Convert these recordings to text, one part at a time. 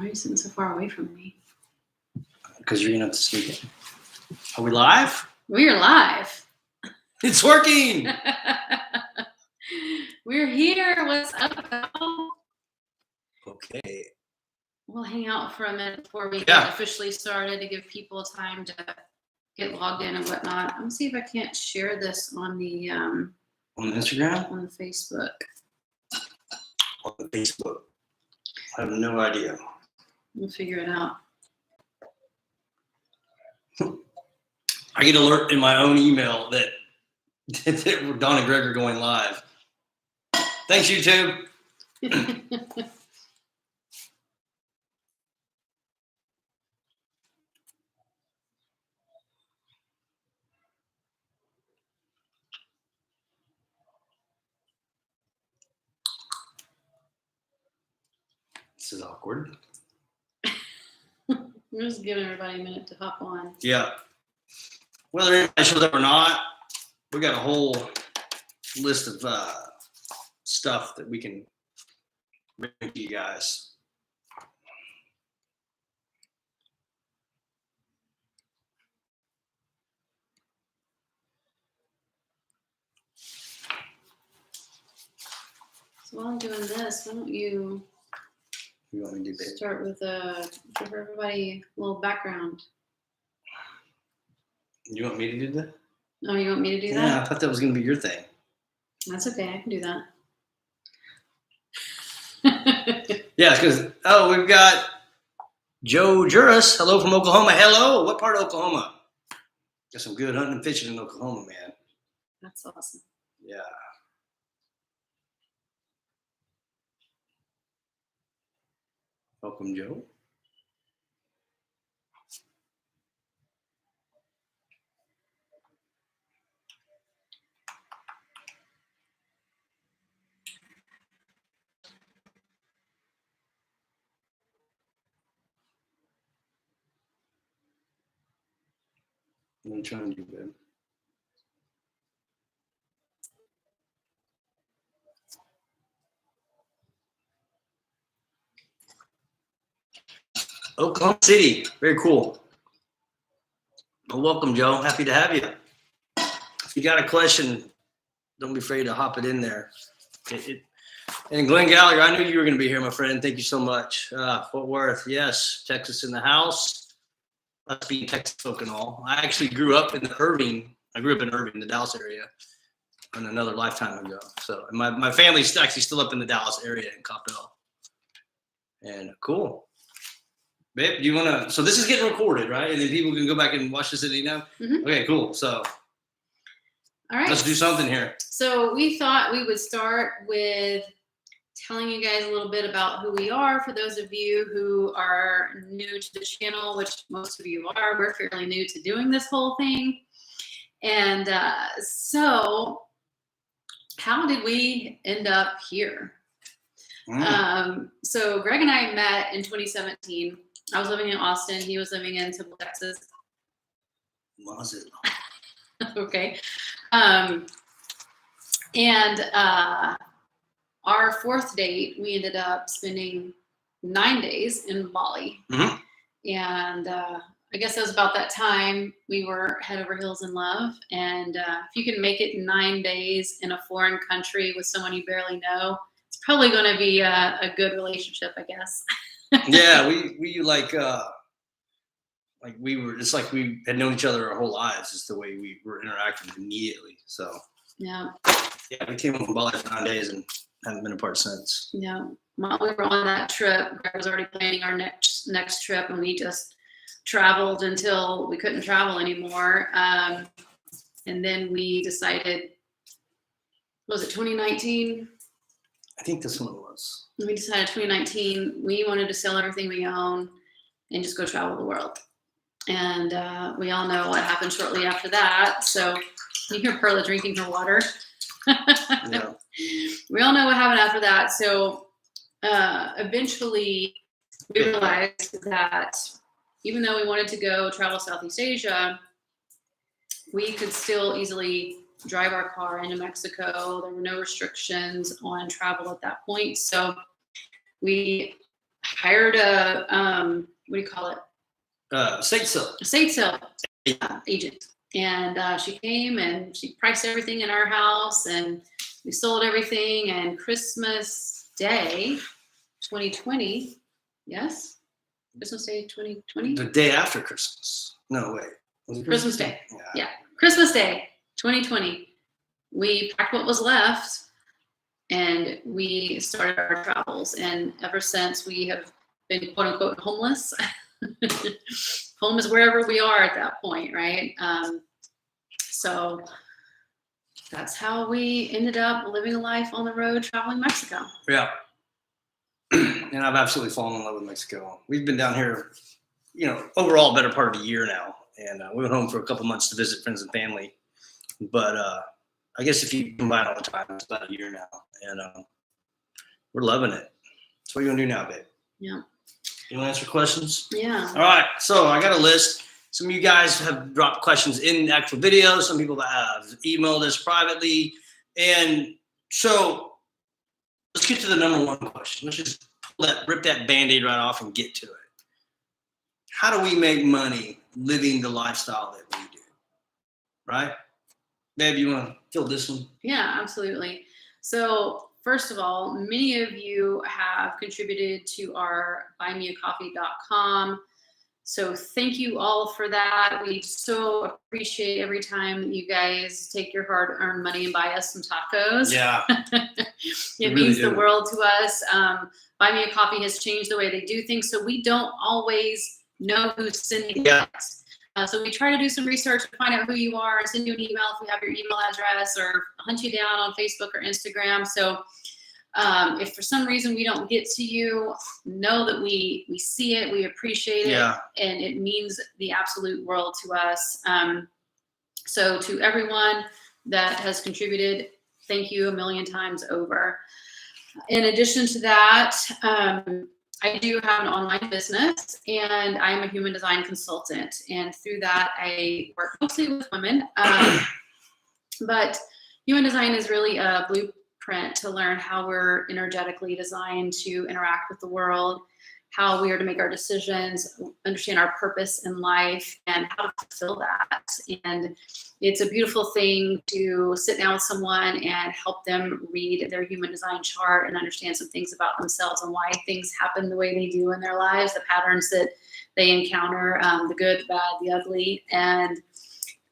Why are you sitting so far away from me? Because you're going to have to sneak in. Are we live? We're live. It's working. We're here. What's up, Al? Okay. We'll hang out for a minute before we get officially started to give people time to get logged in and whatnot. I'm gonna see if I can't share this on the Instagram? on the Facebook. On the Facebook. I have no idea. We'll figure it out. I get alert in my own email that Don and Greg are going live. Thanks, YouTube. This is awkward. I'm just giving everybody a minute to hop on. Yeah. Whether anybody shows up or not, we got a whole list of stuff that we can bring to you guys. So while I'm doing this, why don't you want me to do that? Start with give everybody a little background. You want me to do that? Oh, you want me to do that? Yeah, I thought that was going to be your thing. That's okay. I can do that. Yeah, because, we've got Joe Juris. Hello from Oklahoma. Hello. What part of Oklahoma? Got some good hunting and fishing in Oklahoma, man. That's awesome. Yeah. Welcome, Joe. I'm trying to do good. Oklahoma City. Very cool. Well, welcome, Joe. Happy to have you. If you got a question, don't be afraid to hop it in there. And Glenn Gallagher, I knew you were going to be here, my friend. Thank you so much. Fort Worth, yes. Texas in the house. Must be Texas folk and all. I actually grew up in Irving, the Dallas area, in another lifetime ago. So my family's actually still up in the Dallas area in Coppell. And cool. Babe, do you want to? So this is getting recorded, right? And then people can go back and watch this at any time. Mm-hmm. Okay, cool. So, all right, let's do something here. So we thought we would start with telling you guys a little bit about who we are. For those of you who are new to the channel, which most of you are, we're fairly new to doing this whole thing. And so, how did we end up here? So Greg and I met in 2017. I was living in Austin. He was living in Temple, Texas. Mazatlan. Okay. And our fourth date, we ended up spending 9 days in Bali. Mm-hmm. And I guess it was about that time we were head over heels in love. And if you can make it 9 days in a foreign country with someone you barely know, it's probably going to be a good relationship, I guess. Yeah, we it's like we had known each other our whole lives. Just the way we were interacting immediately. So yeah, we came home from Bali for 9 days and haven't been apart since. Yeah, while we were on that trip, Greg was already planning our next trip, and we just traveled until we couldn't travel anymore. And then we decided, was it 2019? I think this one was. We decided 2019 we wanted to sell everything we own and just go travel the world. And we all know what happened shortly after that. So you hear Perla drinking her water. Yeah. We all know what happened after that. So eventually we realized that even though we wanted to go travel Southeast Asia, we could still easily drive our car into Mexico. There were no restrictions on travel at that point. So we hired a, what do you call it? Estate sale. Estate sale agent. And she came and she priced everything in our house and we sold everything. And Christmas Day, 2020, yes? Christmas Day, 2020? The day after Christmas. No, wait. Was it Christmas Day. Yeah. Christmas Day, 2020. We packed what was left and we started our travels. And ever since we have been quote unquote homeless. Home is wherever we are at that point, right? So that's how we ended up living a life on the road, traveling Mexico. Yeah. And I've absolutely fallen in love with Mexico. We've been down here, overall better part of a year now. And we went home for a couple months to visit friends and family. But I guess if you combine all the time, it's about a year now. And we're loving it. So what are you going to do now, babe? Yeah. You want to answer questions? Yeah. All right. So I got a list. Some of you guys have dropped questions in the actual video. Some people have emailed us privately. And so let's get to the number one question. Let's just rip that Band-Aid right off and get to it. How do we make money living the lifestyle that we do? Right? Babe, you want to fill this one? Yeah, absolutely. So first of all, many of you have contributed to our buymeacoffee.com. So thank you all for that. We so appreciate every time that you guys take your hard-earned money and buy us some tacos. Yeah. It means the world to us. Buy Me a Coffee has changed the way they do things, so we don't always know who's sending it. So we try to do some research to find out who you are and send you an email if we have your email address or hunt you down on Facebook or Instagram. So if for some reason we don't get to you, know that we see it, we appreciate it, and it means the absolute world to us. So to everyone that has contributed, thank you a million times over. In addition to that, I do have an online business and I'm a human design consultant. And through that, I work mostly with women. But human design is really a blueprint to learn how we're energetically designed to interact with the world, how we are to make our decisions, understand our purpose in life, and how to fulfill that. And it's a beautiful thing to sit down with someone and help them read their human design chart and understand some things about themselves and why things happen the way they do in their lives, the patterns that they encounter, the good, the bad, the ugly, and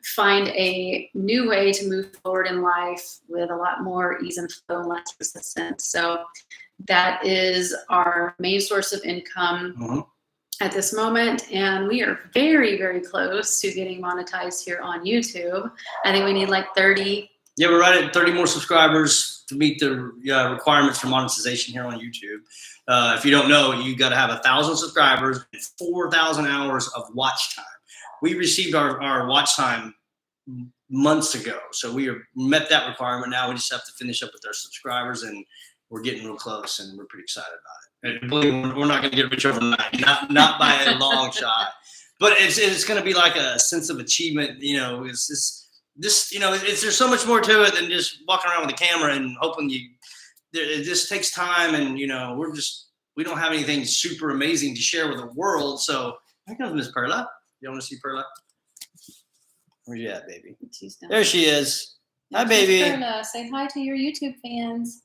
find a new way to move forward in life with a lot more ease and flow and less resistance. So that is our main source of income at this moment. And we are very, very close to getting monetized here on YouTube. I think we need like 30. Yeah, we're right at 30 more subscribers to meet the requirements for monetization here on YouTube. If you don't know, you got to have 1,000 subscribers and 4,000 hours of watch time. We received our watch time months ago. So we met that requirement. Now we just have to finish up with our subscribers, and we're getting real close, and we're pretty excited about it. And believe me, we're not going to get rich overnight, not by a long shot. But it's going to be like a sense of achievement. There's so much more to it than just walking around with a camera and hoping it just takes time, and we don't have anything super amazing to share with the world. So here comes Miss Perla. You want to see Perla? Where you at, baby? There she is. Hi, baby. Perla, say hi to your YouTube fans.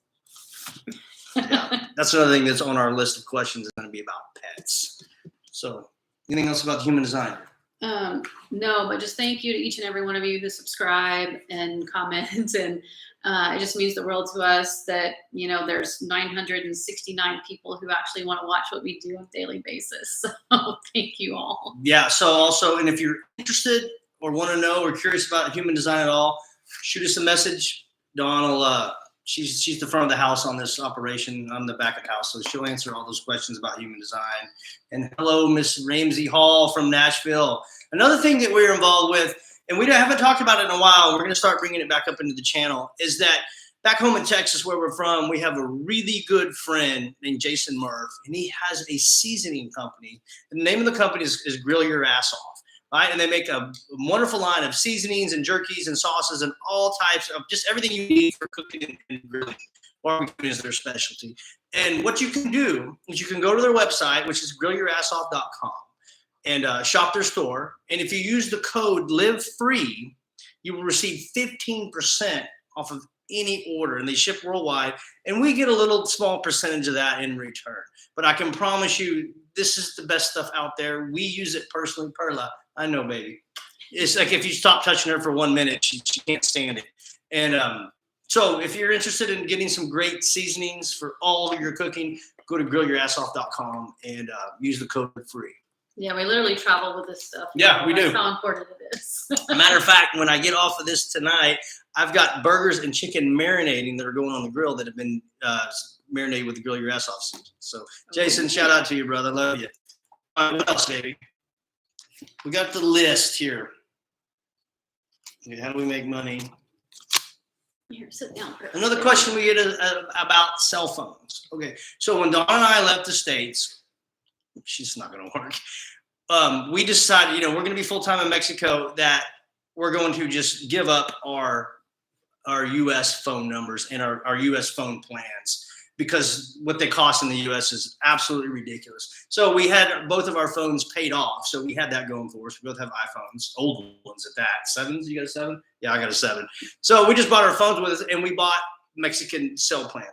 Yeah, that's another thing that's on our list of questions is going to be about pets. So anything else about human design? No, but just thank you to each and every one of you who subscribe and comment. And it just means the world to us that, there's 969 people who actually want to watch what we do on a daily basis. So thank you all. Yeah. So also, and if you're interested or want to know or curious about human design at all, shoot us a message. Dawn will, she's the front of the house on this operation. I'm the back of the house. So she'll answer all those questions about human design. And hello, Miss Ramsey Hall from Nashville. Another thing that we're involved with, and we haven't talked about it in a while, we're going to start bringing it back up into the channel, is that back home in Texas where we're from, we have a really good friend named Jason Murph, and he has a seasoning company. And the name of the company is Grill Your Ass Off. Right? And they make a wonderful line of seasonings and jerkies and sauces and all types of just everything you need for cooking and grilling. Barbecue is their specialty. And what you can do is you can go to their website, which is grillyourassoff.com, and shop their store. And if you use the code LIVEFREE, you will receive 15% off of any order, and they ship worldwide. And we get a little small percentage of that in return. But I can promise you, this is the best stuff out there. We use it personally. Perla, I know, baby. It's like if you stop touching her for 1 minute, she can't stand it. And so if you're interested in getting some great seasonings for all of your cooking, go to grillyourassoff.com and use the code FREE. Yeah, we literally travel with this stuff. Yeah, we do. That's how important it is. Matter of fact, when I get off of this tonight, I've got burgers and chicken marinating that are going on the grill that have been marinated with the Grill Your Ass Off season. So, Jason, shout out to you, brother. Love you. All right, what else, baby? We got the list here. Okay, how do we make money? Here, sit down. Another question we get is about cell phones. Okay, so when Dawn and I left the States, she's not going to work. We decided, we're going to be full-time in Mexico, that we're going to just give up our U.S. phone numbers and our U.S. phone plans, because what they cost in the U.S. is absolutely ridiculous. So we had both of our phones paid off. So we had that going for us. We both have iPhones, old ones at that. 7s? You got a 7? Yeah, I got a 7. So we just bought our phones with us, and we bought Mexican cell plans.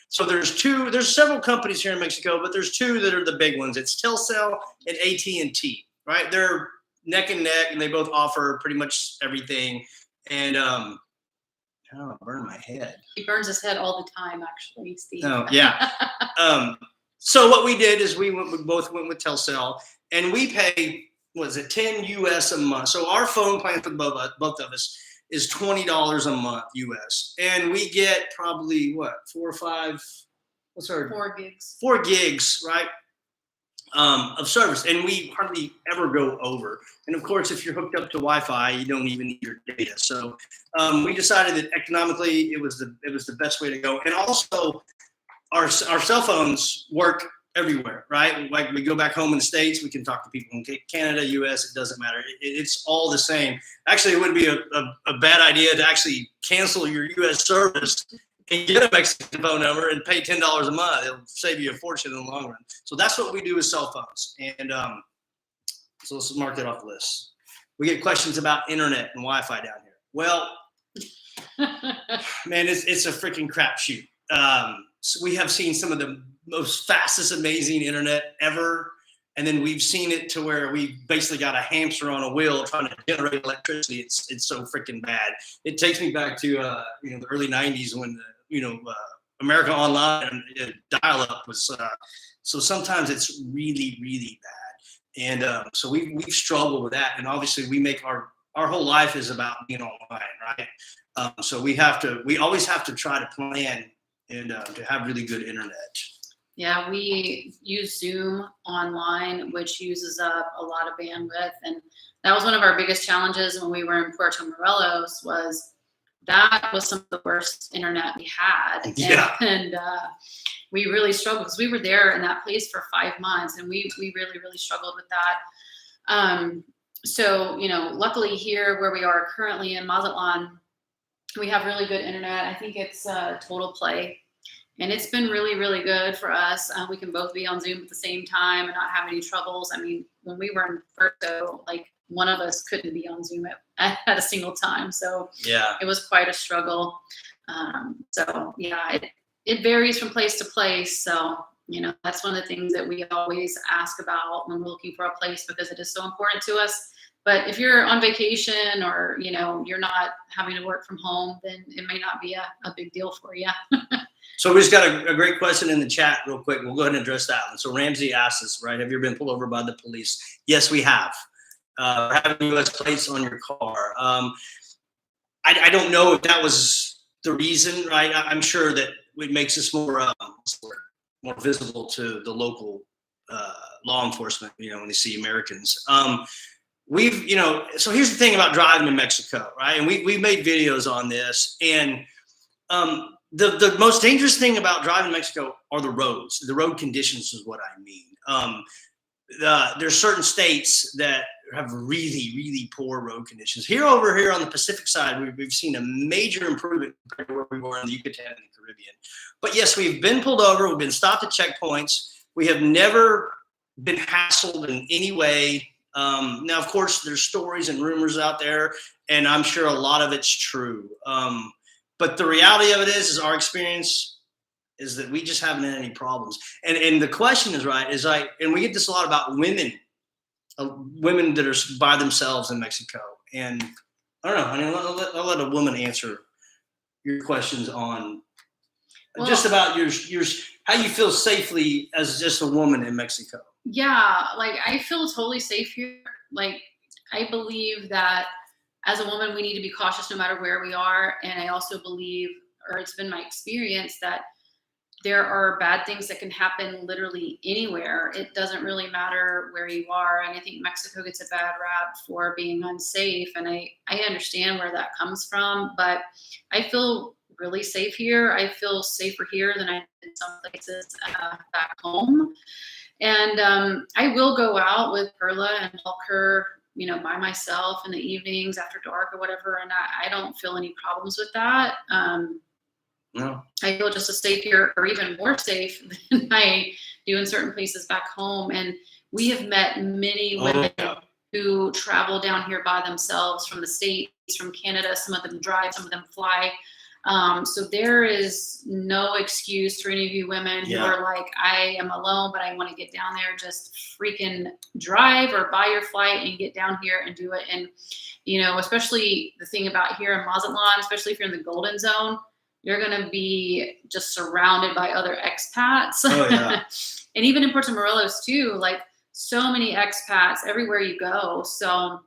So there's several companies here in Mexico, but there's two that are the big ones. It's Telcel and AT&T, right? They're neck and neck, and they both offer pretty much everything. And I burned my head. He burns his head all the time, actually, Steve. Oh, yeah. So what we did is we both went with Telcel, and we pay, what is it, $10 US a month. So our phone plan for both of us is $20 a month US, and we get probably 4 or 5. What's our 4 gigs? 4 gigs, right? Of service, and we hardly ever go over. And of course, if you're hooked up to Wi-Fi, you don't even need your data. So we decided that economically, it was the best way to go. And also, our cell phones work everywhere, right? Like we go back home in the States, we can talk to people in Canada, US, it doesn't matter. It's all the same. Actually, it wouldn't be a bad idea to actually cancel your US service and get a Mexican phone number and pay $10 a month. It'll save you a fortune in the long run. So that's what we do with cell phones. And so let's mark that off the list. We get questions about internet and Wi-Fi down here. Well, man, it's a freaking crapshoot. So we have seen some of the most fastest, amazing internet ever. And then we've seen it to where we basically got a hamster on a wheel trying to generate electricity. It's so freaking bad. It takes me back to the early '90s when America Online and dial-up was. So sometimes it's really, really bad. And so we've struggled with that. And obviously we make our whole life is about being online, right? So we always have to try to plan and to have really good internet. Yeah, we use Zoom online, which uses up a lot of bandwidth. And that was one of our biggest challenges when we were in Puerto Morelos, was that was some of the worst internet we had. Yeah. And we really struggled because we were there in that place for 5 months, and we really, really struggled with that. So, luckily here where we are currently in Mazatlan, we have really good internet. I think it's Total Play. And it's been really, really good for us. We can both be on Zoom at the same time and not have any troubles. I mean, when we were in Puerto, like one of us couldn't be on Zoom at a single time. So yeah, it was quite a struggle. So yeah, it varies from place to place. So, that's one of the things that we always ask about when we're looking for a place, because it is so important to us. But if you're on vacation or, you're not having to work from home, then it may not be a big deal for you. So we just got a great question in the chat real quick. We'll go ahead and address that one. So Ramsey asked us, right, have you ever been pulled over by the police? Yes, we have. Having U.S. plates on your car. I don't know if that was the reason, right? I'm sure that it makes us more visible to the local law enforcement, when they see Americans. So here's the thing about driving in Mexico, right? And we made videos on this, and the most dangerous thing about driving in Mexico are the roads. The road conditions is what I mean. There's certain states that have really, really poor road conditions. Over here on the Pacific side, we've seen a major improvement compared to where we were in the Yucatan and the Caribbean. But yes, we've been pulled over. We've been stopped at checkpoints. We have never been hassled in any way. Now, of course, there's stories and rumors out there, and I'm sure a lot of it's true. But the reality of it is our experience is that we just haven't had any problems. And the question is and we get this a lot about women that are by themselves in Mexico. And I don't know, honey, I'll let a woman answer your questions on just about your how you feel safely as just a woman in Mexico. Yeah, like I feel totally safe here. Like I believe that as a woman, we need to be cautious no matter where we are. And I also believe, or it's been my experience, that there are bad things that can happen literally anywhere. It doesn't really matter where you are. And I think Mexico gets a bad rap for being unsafe. And I understand where that comes from, but I feel really safe here. I feel safer here than I did in some places back home. And I will go out with Perla and walk her, by myself in the evenings after dark or whatever. And I don't feel any problems with that. No. I feel just as safe here, or even more safe than I do in certain places back home. And we have met many women who travel down here by themselves from the States, from Canada. Some of them drive, some of them fly. So there is no excuse for any of you women who are like, I am alone, but I want to get down there. Just freaking drive or buy your flight and get down here and do it. And, especially the thing about here in Mazatlan, especially if you're in the Golden Zone, you're going to be just surrounded by other expats. Oh, yeah. And even in Puerto Morelos too, like so many expats everywhere you go. So,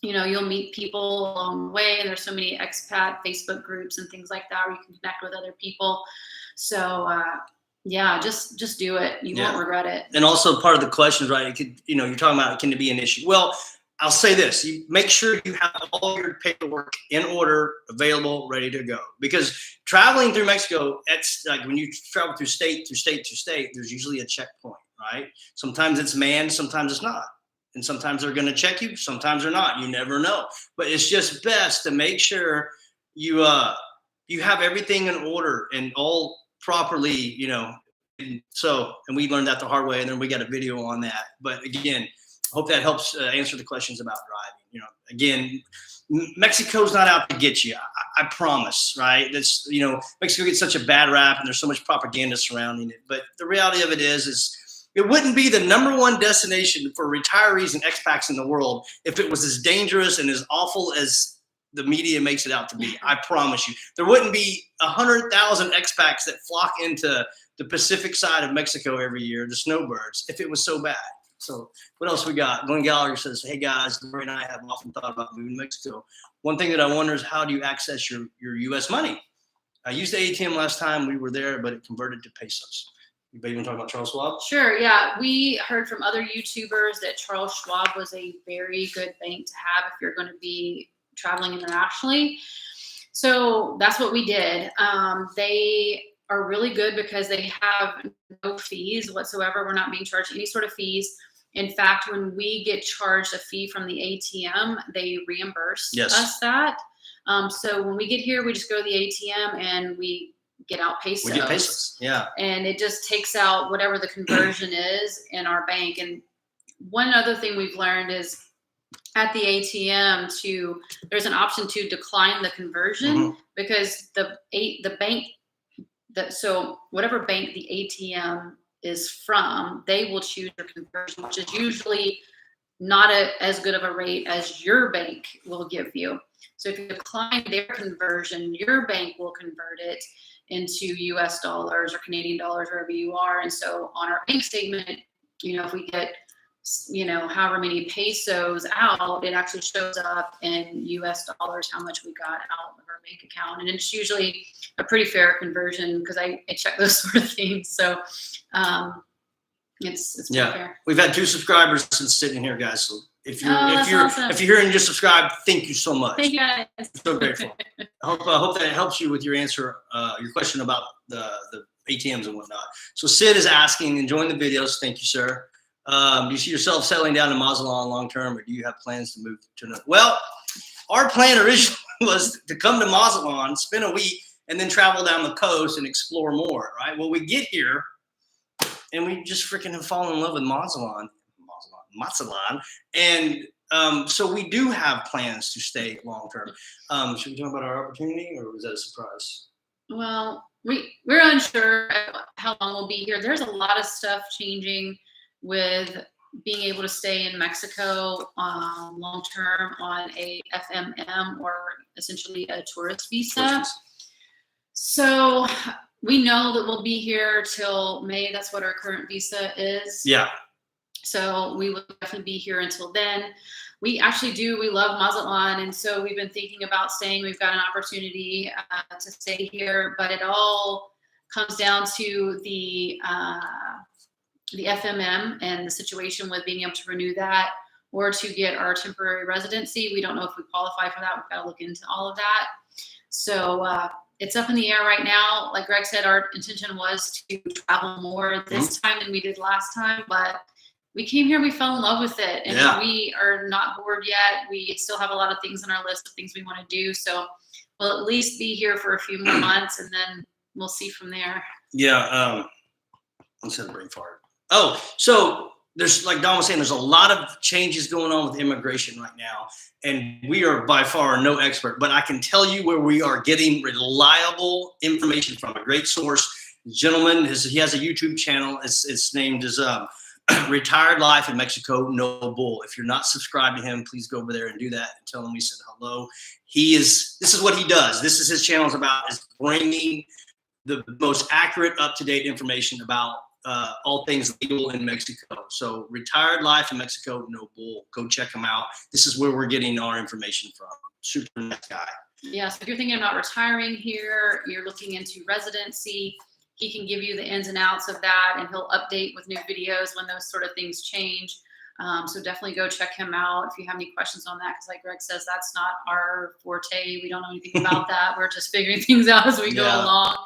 you'll meet people along the way, and there's so many expat Facebook groups and things like that where you can connect with other people. So, just do it. You won't regret it. And also part of the question is, right, it could, you're talking about, can it be an issue? Well, I'll say this, you make sure you have all your paperwork in order, available, ready to go. Because traveling through Mexico, it's like when you travel through state, there's usually a checkpoint, right? Sometimes it's manned, sometimes it's not. And sometimes they're going to check you, sometimes they're not. You never know. But it's just best to make sure you have everything in order and all properly, And we learned that the hard way, and then we got a video on that. But again, I hope that helps answer the questions about driving. Again, Mexico's not out to get you. I promise, right? That's, Mexico gets such a bad rap, and there's so much propaganda surrounding it. But the reality of it is it wouldn't be the #1 destination for retirees and expats in the world if it was as dangerous and as awful as the media makes it out to be. I promise you. There wouldn't be 100,000 expats that flock into the Pacific side of Mexico every year, the snowbirds, if it was so bad. So what else we got? Glenn Gallagher says, hey guys, Lori and I have often thought about moving to Mexico. One thing that I wonder is, how do you access your U.S. money? I used the ATM last time we were there, but it converted to pesos. You want to talk about Charles Schwab? Sure, yeah. We heard from other YouTubers that Charles Schwab was a very good bank to have if you're going to be traveling internationally. So that's what we did. They are really good because they have no fees whatsoever. We're not being charged any sort of fees. In fact, when we get charged a fee from the ATM, they reimburse us that. So when we get here, we just go to the ATM and we get out pesos. We get pesos, yeah. And it just takes out whatever the conversion is in our bank. And one other thing we've learned is at the ATM there's an option to decline the conversion because the bank so whatever bank the ATM is from, they will choose your conversion, which is usually not as good of a rate as your bank will give you. So if you decline their conversion, your bank will convert it into US dollars or Canadian dollars, wherever you are. And so on our bank statement, if we get, however many pesos out, it actually shows up in US dollars, how much we got out of our bank account. And it's usually a pretty fair conversion because I check those sort of things. So it's pretty fair. We've had 2 subscribers since sitting here, guys. So if you're awesome. if you're here and just subscribed, thank you so much. Thank you guys. I'm so grateful. I hope that helps you with your answer, your question about the ATMs and whatnot. So Sid is asking, enjoying the videos. Thank you, sir. Do you see yourself settling down in Mazatlan long term, or do you have plans to move to another? Well, our plan originally was to come to Mazatlan, spend a week, and then travel down the coast and explore more, right? Well, we get here, and we just freaking have fallen in love with Mazatlan. And so we do have plans to stay long term. Should we talk about our opportunity, or was that a surprise? Well, we're unsure how long we'll be here. There's a lot of stuff changing with being able to stay in Mexico long term on a FMM, or essentially a tourist visa. So we know that we'll be here till May. That's what our current visa is. Yeah. So we will definitely be here until then. We actually do. We love Mazatlan, and so we've been thinking about staying. We've got an opportunity to stay here, but it all comes down to the FMM and the situation with being able to renew that or to get our temporary residency. We don't know if we qualify for that. We've got to look into all of that. So it's up in the air right now. Like Greg said, our intention was to travel more this time than we did last time, but we came here, we fell in love with it, and we are not bored yet. We still have a lot of things on our list of things we want to do. So we'll at least be here for a few more months, and then we'll see from there. Yeah. Instead of brain fart. Oh, so there's, like Don was saying, there's a lot of changes going on with immigration right now, and we are by far no expert, but I can tell you where we are getting reliable information from. A great source, gentleman, he has a YouTube channel. It's named as Retired Life in Mexico, No Bull. If you're not subscribed to him, please go over there and do that and tell him we said hello. This is what he does. This is his channel is about, is bringing the most accurate, up-to-date information about all things legal in Mexico. So Retired Life in Mexico, No Bull. Go check him out. This is where we're getting our information from. Super nice guy. Yeah, so if you're thinking about retiring here, you're looking into residency, he can give you the ins and outs of that, and he'll update with new videos when those sort of things change. So definitely go check him out if you have any questions on that, because like Greg says, that's not our forte. We don't know anything about that. We're just figuring things out as we go along.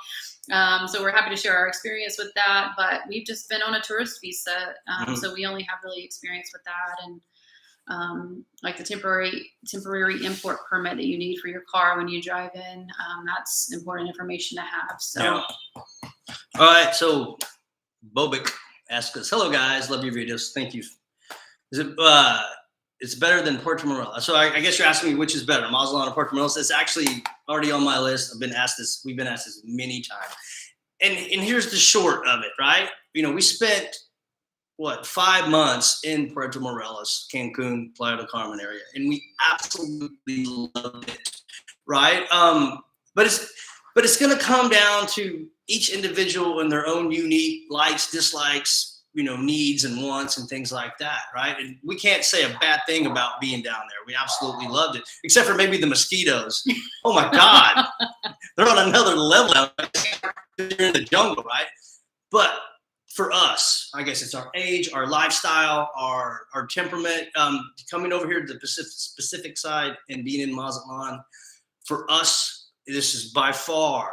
So we're happy to share our experience with that, but we've just been on a tourist visa. So we only have really experience with that. And like the temporary import permit that you need for your car when you drive in, that's important information to have. So. All right, so Bobik asked us, "Hello guys, love your videos. Thank you. Is it it's better than Puerto Morelos?" So I guess you're asking me which is better, Mazatlan or Puerto Morelos. It's actually already on my list. We've been asked this many times. And here's the short of it, right? You know, we spent 5 months in Puerto Morelos, Cancun, Playa del Carmen area, and we absolutely loved it, right? But it's going to come down to each individual and their own unique likes, dislikes, needs and wants and things like that, right? And we can't say a bad thing about being down there. We absolutely loved it, except for maybe the mosquitoes. Oh my God, they're on another level out there. They're in the jungle, right? But for us, I guess it's our age, our lifestyle, our temperament. Coming over here to the Pacific side and being in Mazatlan, for us, this is by far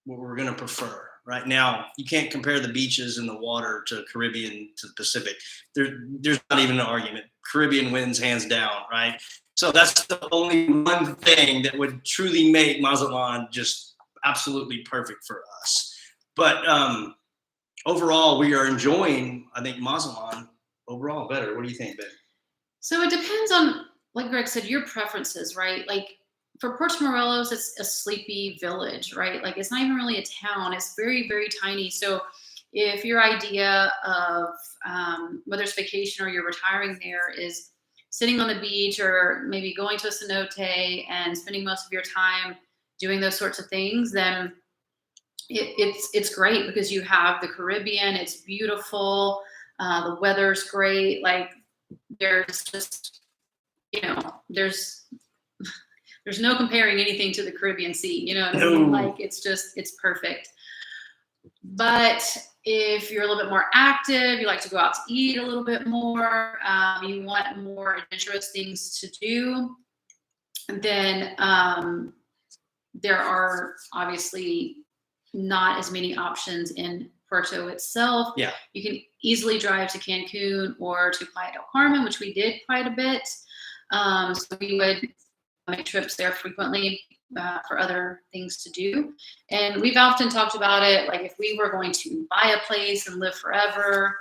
what we're going to prefer. Right now, you can't compare the beaches and the water to Caribbean to the Pacific. There's not even an argument. Caribbean wins hands down, right? So that's the only one thing that would truly make Mazatlan just absolutely perfect for us. But overall, we are enjoying, I think, Mazatlan overall better. What do you think, Ben? So it depends on, like Greg said, your preferences, right? Like for Puerto Morelos, it's a sleepy village, right? Like it's not even really a town. It's very, very tiny. So if your idea of whether it's vacation or you're retiring there is sitting on the beach or maybe going to a cenote and spending most of your time doing those sorts of things, then it's great because you have the Caribbean. It's beautiful. The weather's great. Like there's just, there's no comparing anything to the Caribbean Sea. You know what I mean? Like it's perfect. But if you're a little bit more active, you like to go out to eat a little bit more, you want more adventurous things to do, then there are obviously not as many options in Puerto itself. Yeah. You can easily drive to Cancun or to Playa del Carmen, which we did quite a bit. So we would make trips there frequently for other things to do. And we've often talked about it, like if we were going to buy a place and live forever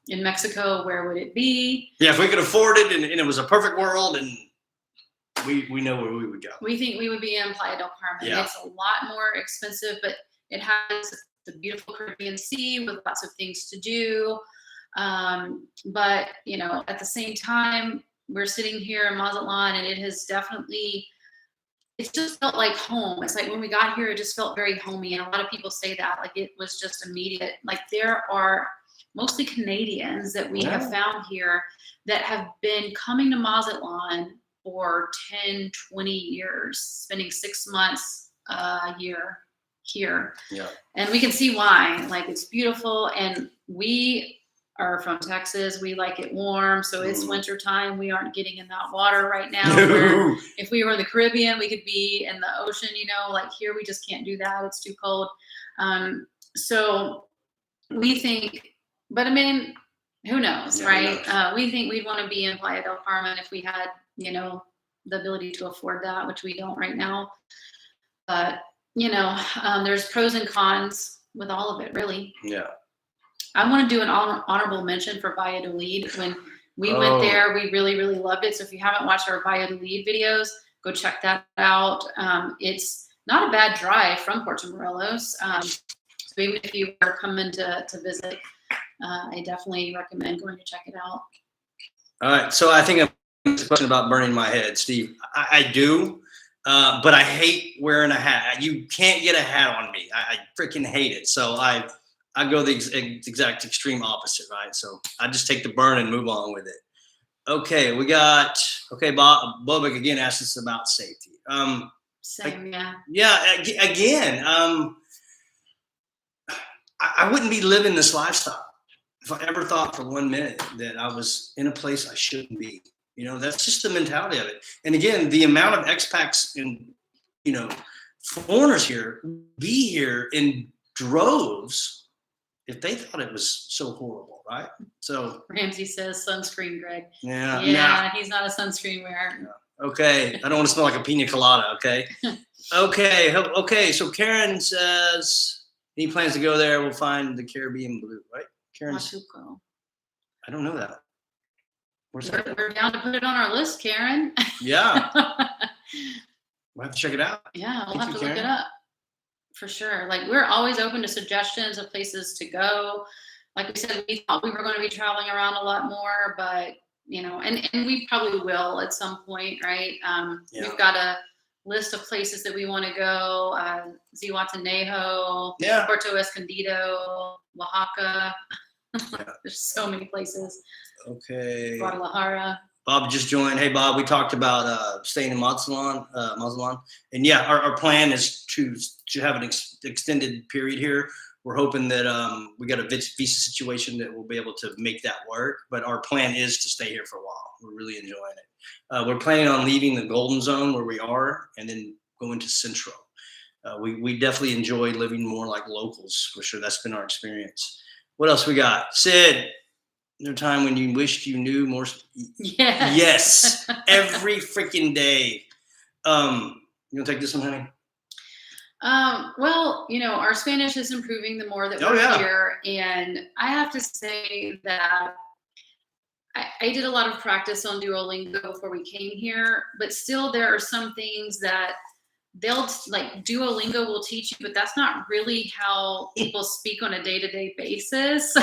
in Mexico, where would it be? Yeah, if we could afford it and it was a perfect world, and we know where we would go. We think we would be in Playa del Carmen. Yeah. It's a lot more expensive, but it has the beautiful Caribbean Sea with lots of things to do. But, you know, at the same time, we're sitting here in Mazatlan, and it has definitely, it's just felt like home. It's like when we got here, it just felt very homey. And a lot of people say that, like it was just immediate. Like there are mostly Canadians that we have found here that have been coming to Mazatlan for 10, 20 years, spending 6 months a year here. Yeah. And we can see why. Like it's beautiful, and we are from Texas. We like it warm, so it's winter time. We aren't getting in that water right now. Where if we were in the Caribbean, we could be in the ocean, you know, like here we just can't do that. It's too cold. So we think, but I mean, who knows, right? We think we'd want to be in Playa del Carmen if we had, you know, the ability to afford that, which we don't right now. But, you know, there's pros and cons with all of it, really. Yeah. I want to do an honorable mention for Valladolid. When we went there, we really, really loved it. So if you haven't watched our Valladolid videos, go check that out. It's not a bad drive from Puerto Morelos. So even if you are coming to visit, I definitely recommend going to check it out. All right. So I think I'm a question about burning my head, Steve. I do, but I hate wearing a hat. You can't get a hat on me. I freaking hate it. So I go the exact extreme opposite, right? So I just take the burn and move on with it. Okay, we got, Bob Bobek again asked us about safety. Same, yeah. Yeah, again, I wouldn't be living this lifestyle if I ever thought for 1 minute that I was in a place I shouldn't be. You know, that's just the mentality of it. And again, the amount of expats and, you know, foreigners here be here in droves if they thought it was so horrible, right? So Ramsey says sunscreen, Greg. Yeah, he's not a sunscreen wearer. No. Okay, I don't want to smell like a pina colada. Okay, okay. So Karen says he plans to go there. We'll find the Caribbean blue, right? Karen's. Huachuco. I don't know that. Where's that? We're down to put it on our list, Karen. Yeah, we'll have to check it out. Yeah, we'll have to look it up. For sure. Like we're always open to suggestions of places to go. Like we said, we thought we were going to be traveling around a lot more, but you know, and we probably will at some point, right? We've got a list of places that we want to go. Zihuatanejo, Puerto Escondido, Oaxaca. There's so many places. Okay. Guadalajara. Bob just joined. Hey, Bob, we talked about staying in Mazatlan. And yeah, our plan is to have an extended period here. We're hoping that we got a visa situation that we'll be able to make that work. But our plan is to stay here for a while. We're really enjoying it. We're planning on leaving the Golden Zone where we are and then going to Centro. We definitely enjoy living more like locals, for sure. That's been our experience. What else we got? Sid. Is there a time when you wished you knew more? Yes. Every freaking day. You want to take this one, honey? Well, you know, our Spanish is improving the more that we're here. And I have to say that I did a lot of practice on Duolingo before we came here, but still there are some things that they'll like Duolingo will teach you, but that's not really how people speak on a day-to-day basis.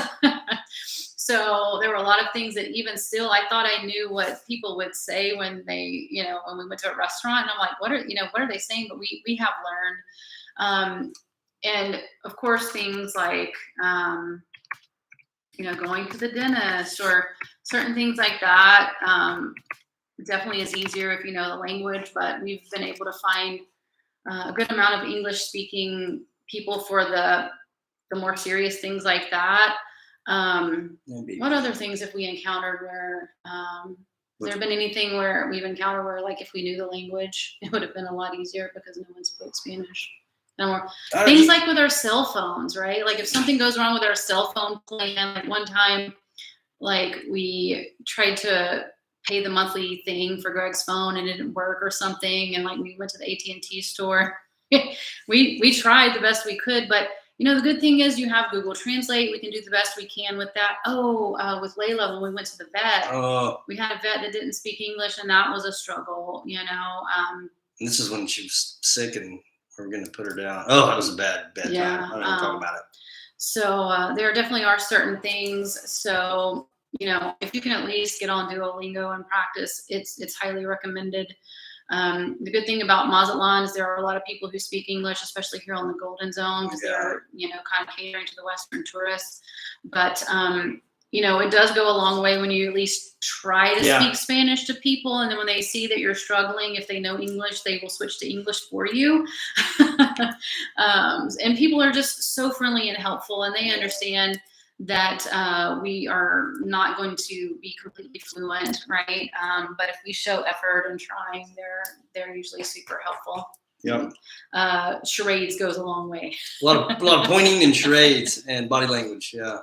So there were a lot of things that even still, I thought I knew what people would say when they, you know, when we went to a restaurant, and I'm like, what are they saying? But we have learned. And of course, things like, you know, going to the dentist or certain things like that, definitely is easier if you know the language, but we've been able to find a good amount of English speaking people for the more serious things like that. What other things have we encountered where has there been anything where we've encountered where like if we knew the language it would have been a lot easier because no one spoke Spanish? No more. Things like with our cell phones, right? Like if something goes wrong with our cell phone plan, like one time, like we tried to pay the monthly thing for Greg's phone and it didn't work or something. And like we went to the AT&T store. we tried the best we could, but you know, the good thing is you have Google Translate. We can do the best we can with that. With Layla, when we went to the vet, we had a vet that didn't speak English, and that was a struggle, you know. This is when she was sick and we were going to put her down. Oh, that was a bad time. I don't even talk about it. So there definitely are certain things. So, you know, if you can at least get on Duolingo and practice, it's highly recommended. The good thing about Mazatlan is there are a lot of people who speak English, especially here on the Golden Zone, because they're, you know, kind of catering to the Western tourists. But, you know, it does go a long way when you at least try to speak Spanish to people. And then when they see that you're struggling, if they know English, they will switch to English for you. And people are just so friendly and helpful, and they understand that we are not going to be completely fluent, right? But if we show effort and trying, they're usually super helpful. Yeah. Charades goes a long way. A lot of pointing and charades and body language. Yeah.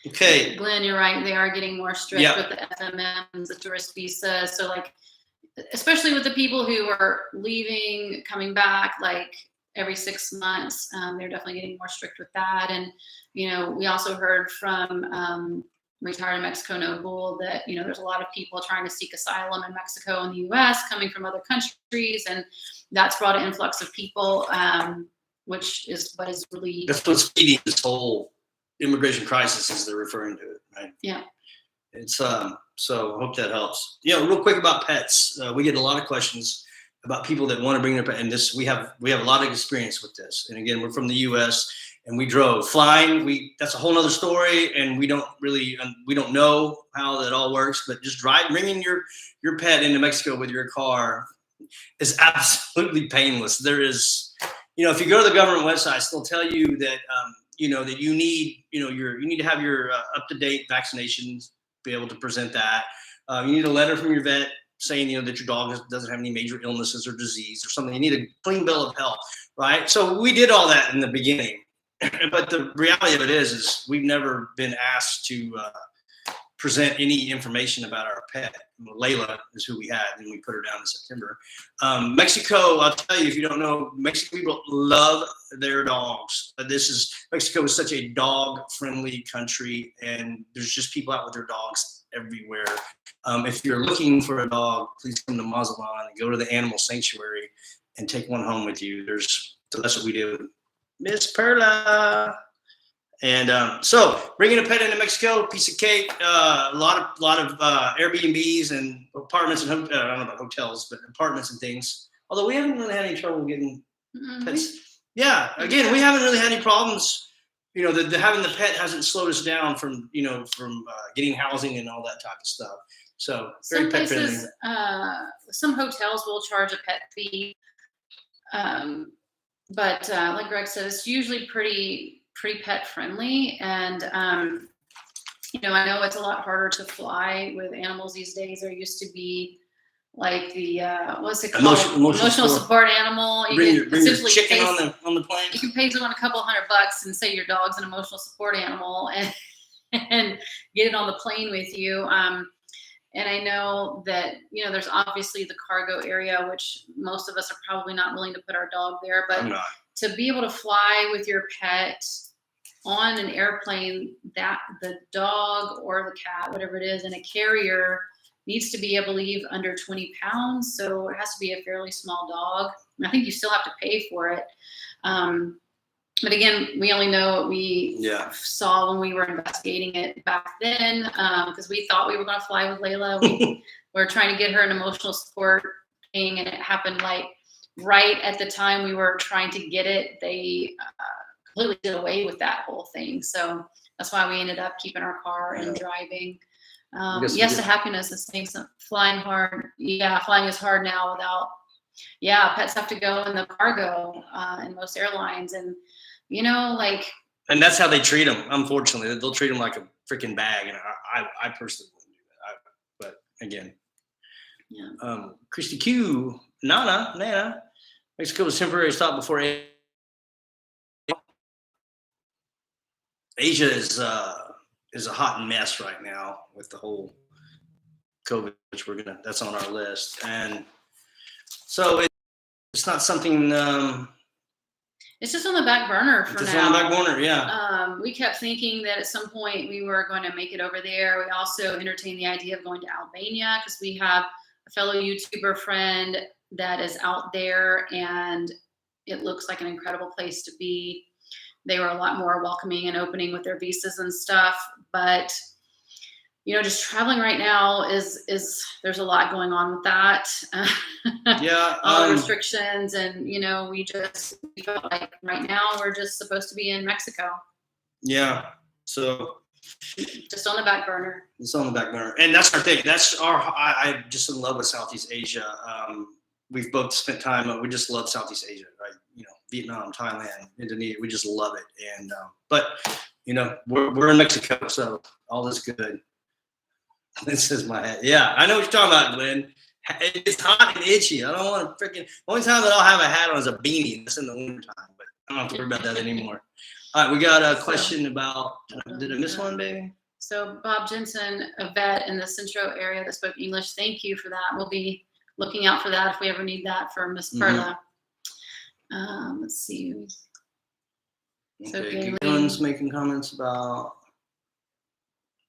Okay. Glenn, you're right. They are getting more strict with the FMMs, the tourist visa. So like, especially with the people who are leaving, coming back, like every 6 months, they're definitely getting more strict with that. And, you know, we also heard from Retired in Mexico No Bull that, you know, there's a lot of people trying to seek asylum in Mexico and the US coming from other countries. And that's brought an influx of people, which is what is really. That's what's feeding this whole immigration crisis, as they're referring to it, right? Yeah. It's so I hope that helps. Yeah, real quick about pets. We get a lot of questions about people that want to bring their pet, and this we have a lot of experience with this. And again, we're from the U.S. and we drove flying. That's a whole nother story, and we don't know how that all works. But just bringing your pet into Mexico with your car is absolutely painless. There is, you know, if you go to the government websites, they'll tell you that you know that you need to have your up-to-date vaccinations, be able to present that. You need a letter from your vet saying, you know, that your dog doesn't have any major illnesses or disease or something. You need a clean bill of health, right? So we did all that in the beginning, but the reality of it is we've never been asked to present any information about our pet. Layla is who we had, and we put her down in September. Mexico, I'll tell you, if you don't know, Mexican people love their dogs. Mexico is such a dog-friendly country, and there's just people out with their dogs everywhere. If you're looking for a dog, please come to Mazatlan and go to the animal sanctuary and take one home with you. So that's what we do. Miss Perla. And so bringing a pet into Mexico, piece of cake, a lot of Airbnbs and apartments and I don't know about hotels, but apartments and things. Although we haven't really had any trouble getting pets. Yeah, again, we haven't really had any problems. You know, having the pet hasn't slowed us down from getting housing and all that type of stuff. So very pet friendly. Some hotels will charge a pet fee, but like Greg said, it's usually pretty pet friendly. And you know, I know it's a lot harder to fly with animals these days. There used to be like the what's it called? Emotional support animal. You bring your chicken on the plane. You can pay someone a couple $100 and say your dog's an emotional support animal and get it on the plane with you. And I know that, you know, there's obviously the cargo area, which most of us are probably not willing to put our dog there, but to be able to fly with your pet on an airplane, that the dog or the cat, whatever it is, in a carrier needs to be able to leave under 20 pounds. So it has to be a fairly small dog. And I think you still have to pay for it. But again, we only know what we saw when we were investigating it back then, because we thought we were going to fly with Layla. We were trying to get her an emotional support thing, and it happened like right at the time we were trying to get it. They completely did away with that whole thing. So that's why we ended up keeping our car and driving. Yes to happiness is saying flying hard. Yeah, flying is hard now without. Yeah, pets have to go in the cargo in most airlines, and you know, like. And that's how they treat them. Unfortunately, they'll treat them like a freaking bag, and I personally wouldn't do that. But again, Christy Q, Nana, Mexico was temporary stop before Asia is a hot mess right now with the whole COVID, which that's on our list. And so it's not something, it's just on the back burner for just now. on the back burner, yeah. We kept thinking that at some point we were going to make it over there. We also entertained the idea of going to Albania because we have a fellow YouTuber friend that is out there, and it looks like an incredible place to be. They were a lot more welcoming and opening with their visas and stuff, but just traveling right now is there's a lot going on with that. Yeah. All the restrictions, and we felt like right now we're just supposed to be in Mexico. Yeah. So just on the back burner. It's on the back burner, and that's our thing. I'm just in love with Southeast Asia. We've both spent time. We just love Southeast Asia, right? Vietnam, Thailand, Indonesia. We just love it. And but we're in Mexico, so all is good. This is my head. Yeah, I know what you're talking about, Glenn. It's hot and itchy. I don't want to freaking. The only time that I'll have a hat on is a beanie. That's in the wintertime, but I don't have to worry about that anymore. All right, we got a question about. Did I miss one, baby? So Bob Jensen, a vet in the Centro area that spoke English. Thank you for that. We'll be looking out for that if we ever need that for Miss Perla. Let's see. Okay, Galen's making comments about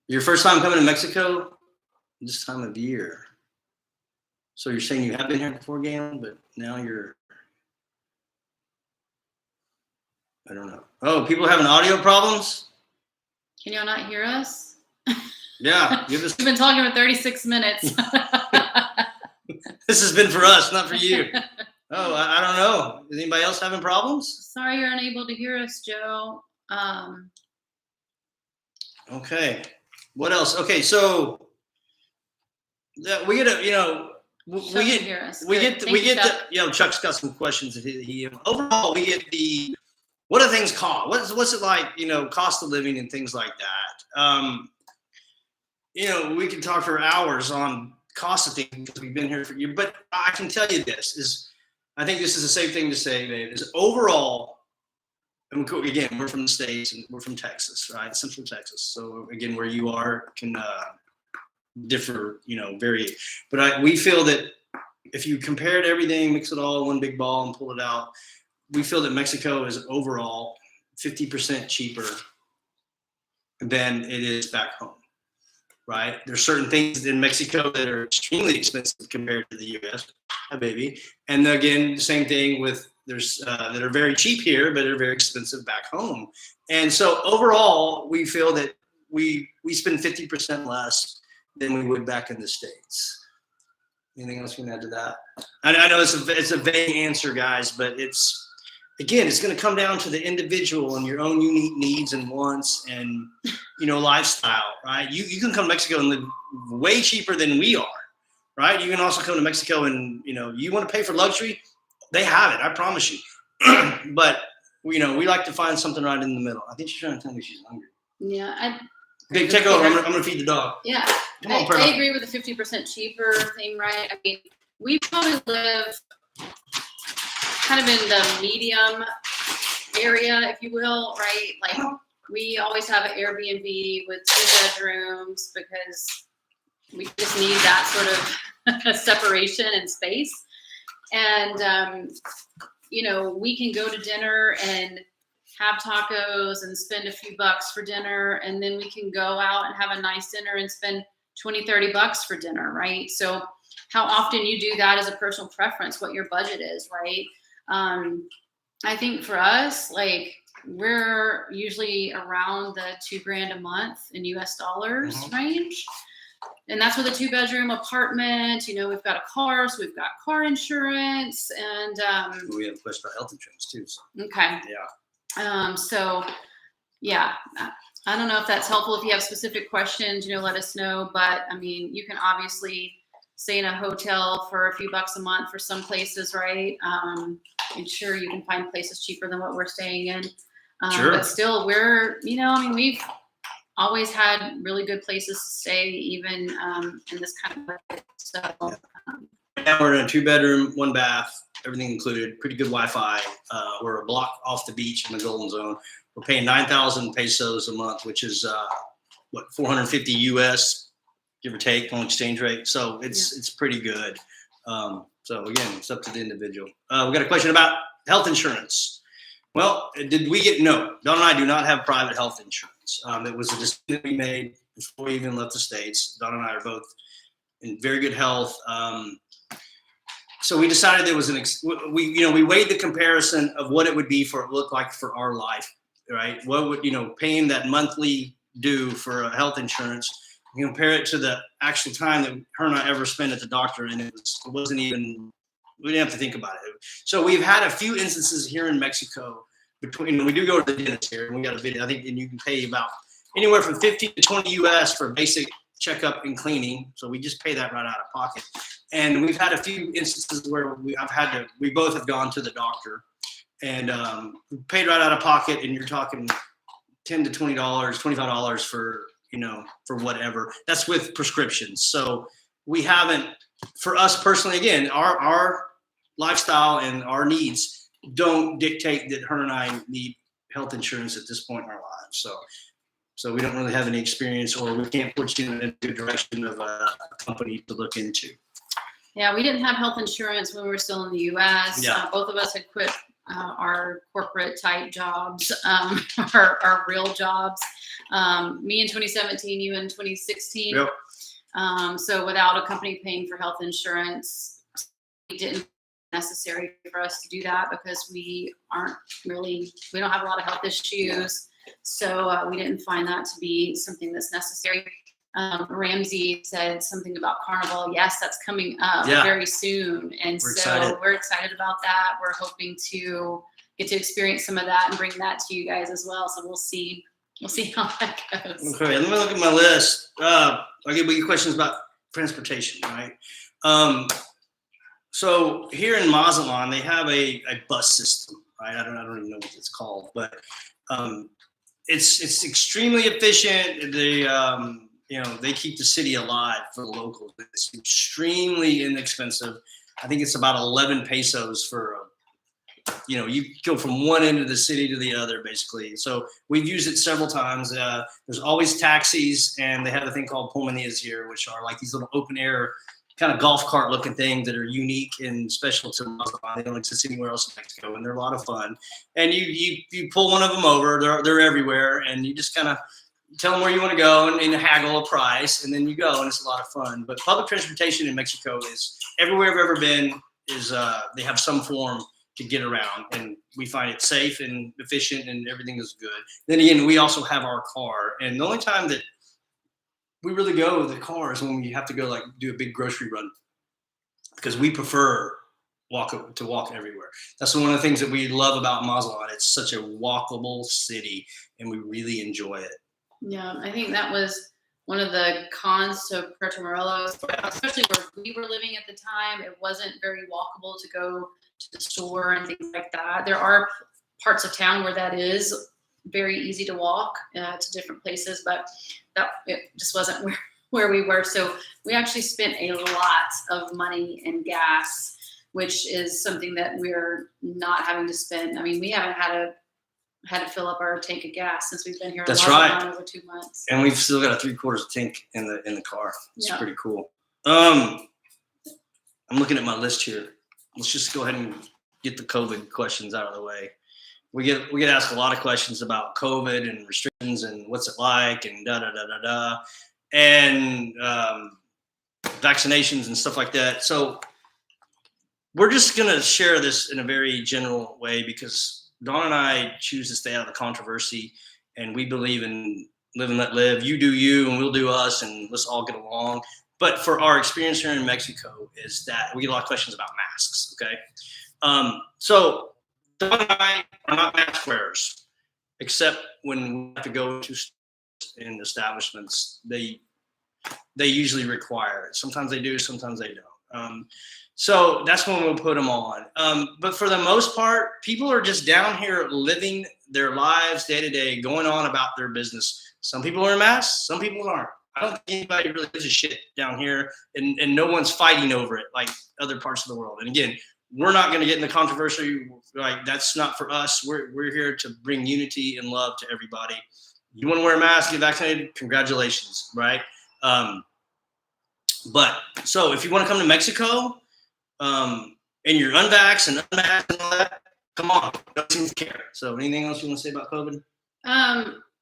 your first time coming to Mexico this time of year. So you're saying you have been here before, Galen, but now you're. I don't know. Oh, people having audio problems? Can y'all not hear us? Yeah. We've been talking for 36 minutes. This has been for us, not for you. Oh, I don't know. Is anybody else having problems? Sorry you're unable to hear us, Joe. Okay. What else? Okay, so we get Chuck's got some questions. Overall, we get what do things cost? What's it like? Cost of living and things like that. We can talk for hours on cost of things because we've been here for years. But I can tell you I think this is a safe thing to say, babe, is overall, and again, we're from the States and we're from Texas, right? Central Texas. So again, where you are can differ, vary. But we feel that if you compared everything, mix it all in one big ball and pull it out, we feel that Mexico is overall 50% cheaper than it is back home. Right? There's certain things in Mexico that are extremely expensive compared to the U.S. Baby. And again, the same thing with there's that are very cheap here, but are very expensive back home. And so overall, we feel that we spend 50% less than we would back in the States. Anything else you can add to that? I know it's a vague answer, guys, but it's going to come down to the individual and your own unique needs and wants and, lifestyle, right? You can come to Mexico and live way cheaper than we are, right? You can also come to Mexico and, you want to pay for luxury, they have it, I promise you. But, we like to find something right in the middle. I think she's trying to tell me she's hungry. Yeah. Okay, take over. I'm going to feed the dog. Yeah. I agree with the 50% cheaper thing, right? I mean, we probably live kind of in the medium area, if you will, right? Like we always have an Airbnb with 2 bedrooms because we just need that sort of separation and space. And, we can go to dinner and have tacos and spend a few bucks for dinner. And then we can go out and have a nice dinner and spend $20-30 for dinner, right? So how often you do that is a personal preference, what your budget is, right? I think for us, like we're usually around the $2,000 a month in US dollars range. And that's with a 2-bedroom apartment. We've got a car, so we've got car insurance and we have a question about health insurance too. So. Okay. Yeah. So yeah, I don't know if that's helpful. If you have specific questions, let us know. But I mean, you can obviously stay in a hotel for a few bucks a month for some places, right? And sure, you can find places cheaper than what we're staying in. Sure. But still, we've always had really good places to stay, even in this kind of budget. So now we're in a 2-bedroom, 1 bath, everything included, pretty good Wi-Fi. We're a block off the beach in the Golden Zone. We're paying 9,000 pesos a month, which is 450 US, give or take, on exchange rate. So it's pretty good. So again, it's up to the individual. We got a question about health insurance. Well, did we get, no, Don and I do not have private health insurance. It was a decision we made before we even left the States. Don and I are both in very good health. So we decided there was we weighed the comparison of what it would be for it look like for our life, right? What would, paying that monthly due for a health insurance, you compare it to the actual time that her and I ever spent at the doctor, and it wasn't even, we didn't have to think about it. So we've had a few instances here in Mexico between, we do go to the dentist here, and we got a video, I think, and you can pay about anywhere from 15 to 20 US for basic checkup and cleaning. So we just pay that right out of pocket. And we've had a few instances where we both have gone to the doctor and paid right out of pocket, and you're talking $10 to $20, $25 for whatever. That's with prescriptions. So we haven't, for us personally, again, our lifestyle and our needs don't dictate that her and I need health insurance at this point in our lives. So we don't really have any experience, or we can't put you in a good direction of a company to look into. Yeah, we didn't have health insurance when we were still in the U.S. Yeah. Both of us had quit our corporate type jobs, our real jobs. Me in 2017, you in 2016. Yep. So without a company paying for health insurance, it didn't necessary for us to do that because we don't have a lot of health issues. So we didn't find that to be something that's necessary. Ramsey said something about Carnival. Yes, that's coming up very soon. And we're excited about that. We're hoping to get to experience some of that and bring that to you guys as well. So we'll see how that goes. Okay, let me look at my list. I'll give you questions about transportation, right? So here in Mazatlan, they have a bus system, right? I don't even know what it's called, but it's extremely efficient. They keep the city alive for the locals. It's extremely inexpensive. I think it's about 11 pesos for you go from one end of the city to the other, basically. So we've used it several times. There's always taxis, and they have a thing called pulmonías here, which are like these little open air kind of golf cart looking things that are unique and special to Mazatlan. They don't exist anywhere else in Mexico, and they're a lot of fun. And you pull one of them over. They're everywhere, and you just kind of tell them where you want to go and haggle a price, and then you go, and it's a lot of fun. But public transportation in Mexico is everywhere I've ever been is they have some form to get around, and we find it safe and efficient, and everything is good. Then again, we also have our car, and the only time that we really go with the car is when we have to go do a big grocery run, because we prefer to walk everywhere. That's one of the things that we love about Mazatlan. It's such a walkable city, and we really enjoy it. Yeah, I think that was one of the cons to Puerto Morelos, especially where we were living at the time. It wasn't very walkable to go to the store and things like that. There are parts of town where that is very easy to walk to different places, but it just wasn't where we were. So we actually spent a lot of money in gas, which is something that we're not having to spend. I mean, we haven't had to fill up our tank of gas since we've been here. That's right. Over 2 months. And we've still got a 3/4 tank in the car. It's pretty cool. I'm looking at my list here. Let's just go ahead and get the COVID questions out of the way. We get asked a lot of questions about COVID and restrictions and what's it like and and vaccinations and stuff like that. So we're just gonna share this in a very general way because Dawn and I choose to stay out of the controversy, and we believe in live and let live. You do you, and we'll do us, and let's all get along. But for our experience here in Mexico is that we get a lot of questions about masks. Okay, so Dawn and I are not mask wearers, except when we have to go to in establishments. They usually require it. Sometimes they do, sometimes they don't. So that's when we'll put them on. But for the most part, people are just down here living their lives day to day, going on about their business. Some people wear masks, some people aren't. I don't think anybody really gives a shit down here, and no one's fighting over it like other parts of the world. And again, we're not going to get into controversy. Like, that's not for us. We're here to bring unity and love to everybody. You want to wear a mask, get vaccinated, congratulations, right? But so if you want to come to Mexico, and you're unvaxxed and unmasked and all that, come on, don't seem to care. So anything else you want to say about COVID?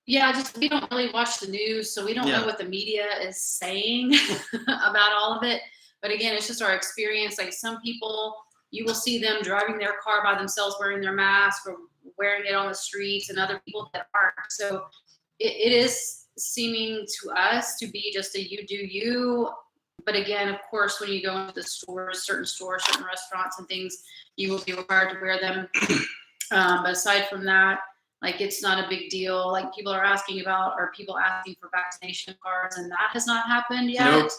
Yeah, just we don't really watch the news, so we don't know what the media is saying about all of it. But again, it's just our experience. Like some people, you will see them driving their car by themselves wearing their mask or wearing it on the streets, and other people that aren't. So it is seeming to us to be just a you do you. But again, of course, when you go into the stores, certain restaurants and things, you will be required to wear them. But aside from that, like it's not a big deal. Like people are asking for vaccination cards, and that has not happened yet. Nope.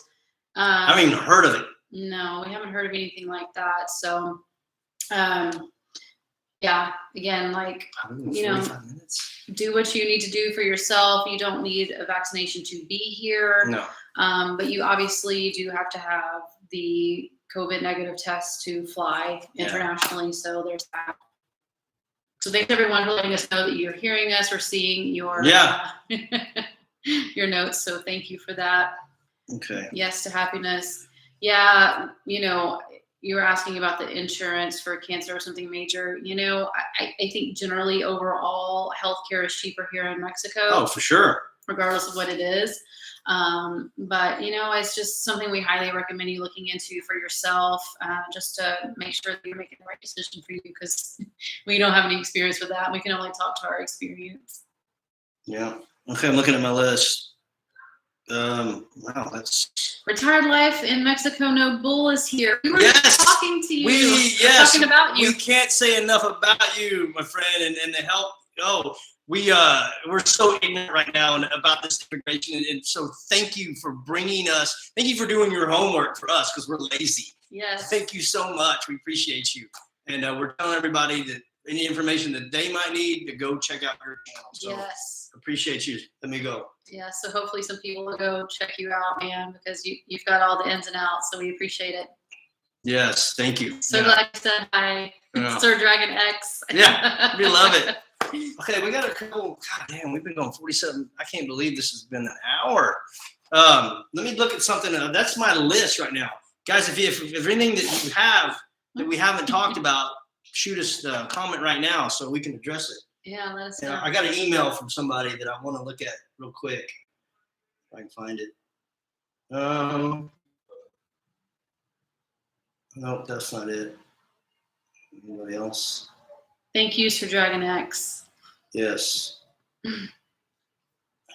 I haven't even heard of it. No, we haven't heard of anything like that. So, yeah, again, like, you know, do what you need to do for yourself. You don't need a vaccination to be here. No. But you obviously do have to have the COVID negative test to fly internationally. So there's that. So thanks everyone for letting us know that you're hearing us or seeing your your notes. So thank you for that. Okay. Yes to happiness. Yeah, you know, you were asking about the insurance for cancer or something major. You know, I think generally overall healthcare is cheaper here in Mexico. Oh, for sure. Regardless of what it is. But, you know, it's just something we highly recommend you looking into for yourself, just to make sure that you're making the right decision for you, because we don't have any experience with that. We can only talk to our experience. Yeah. Okay, I'm looking at my list. Wow, that's Retired life in Mexico. No bull is here. We were talking to you. Talking about you. We can't say enough about you, my friend, and the help. Oh, we're so ignorant right now about this immigration, and so thank you for bringing us. Thank you for doing your homework for us, because we're lazy. Yes. Thank you so much. We appreciate you, and we're telling everybody that any information that they might need to go check out your channel. So yes. Appreciate you. Let me go. Yeah. So hopefully some people will go check you out, man, because you've got all the ins and outs. So we appreciate it. Yes. Thank you. So glad you said hi, Sir Dragon X. Yeah. We love it. Okay, we got a couple. God damn, we've been going 47. I can't believe this has been an hour. Let me look at something. That's my list right now, guys. If anything that you have that we haven't talked about, shoot us a comment right now so we can address it. Yeah, let us know. I got an email from somebody that I want to look at real quick. If I can find it. Nope, that's not it. Anybody else? Thank you, Sir Dragon X. Yes. I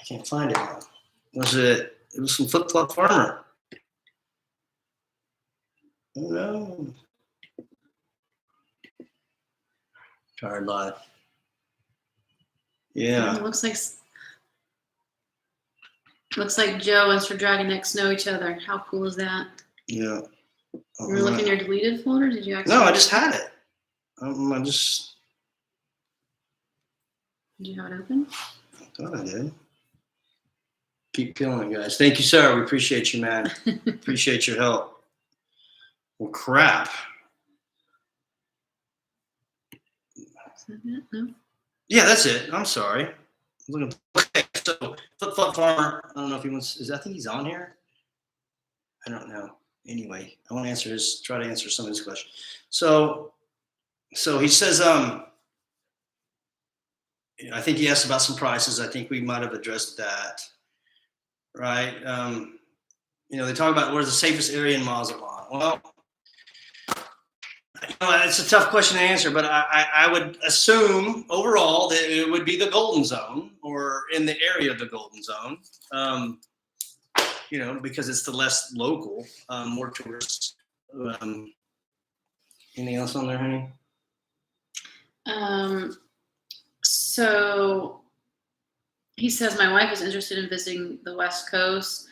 can't find it now. Was it? It was from Flip Flop Farmer. Oh no. Tired life. Yeah. It looks like Joe and Sir Dragon X know each other. How cool is that? Yeah. You were looking in your deleted folder? Did you actually? No, I just had it. Did you have it open? I thought I did. Keep killing it, guys. Thank you, sir. We appreciate you, man. Appreciate your help. Well, crap. Is that it? No? Yeah, that's it. I'm sorry. Okay, so Flip Flop Farmer. I don't know if he wants. I think he's on here. I don't know. Anyway, I want to try to answer some of his questions. So he says, I think he asked about some prices. I think we might have addressed that, right? They talk about where's the safest area in Mazatlan. Well, it's a tough question to answer, but I would assume overall that it would be the Golden Zone or in the area of the Golden Zone, because it's the less local, more tourists. Anything else on there, honey? So he says, my wife is interested in visiting the West Coast.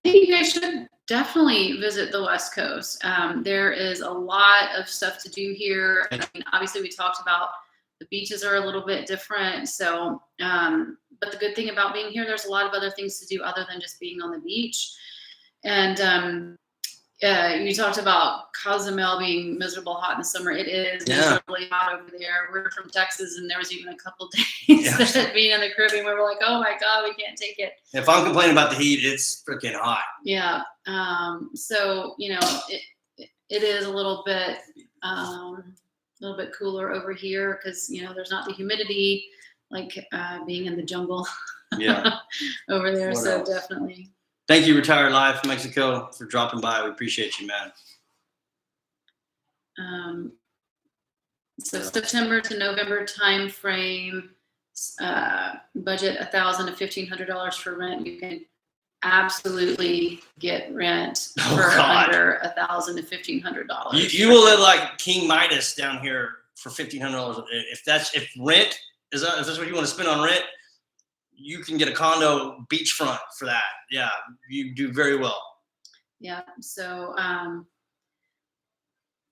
I think you guys should definitely visit the West Coast. There is a lot of stuff to do here. I mean, obviously we talked about the beaches are a little bit different. So, but the good thing about being here, there's a lot of other things to do other than just being on the beach. And You talked about Cozumel being miserable hot in the summer. It is miserably hot over there. We're from Texas, and there was even a couple days that being in the Caribbean, we were like, oh my God, we can't take it. If I'm complaining about the heat, it's freaking hot. Yeah. So, it is a little bit cooler over here because, there's not the humidity like being in the jungle over there. What so else? Definitely. Thank you, Retired Life Mexico, for dropping by. We appreciate you, man. So September to November time frame, budget $1,000 to $1,500 for rent. You can absolutely get rent for under $1,000 to $1,500. You will live like King Midas down here for $1,500. If that's what you want to spend on rent, you can get a condo beachfront for that. Yeah, you do very well. Yeah. So,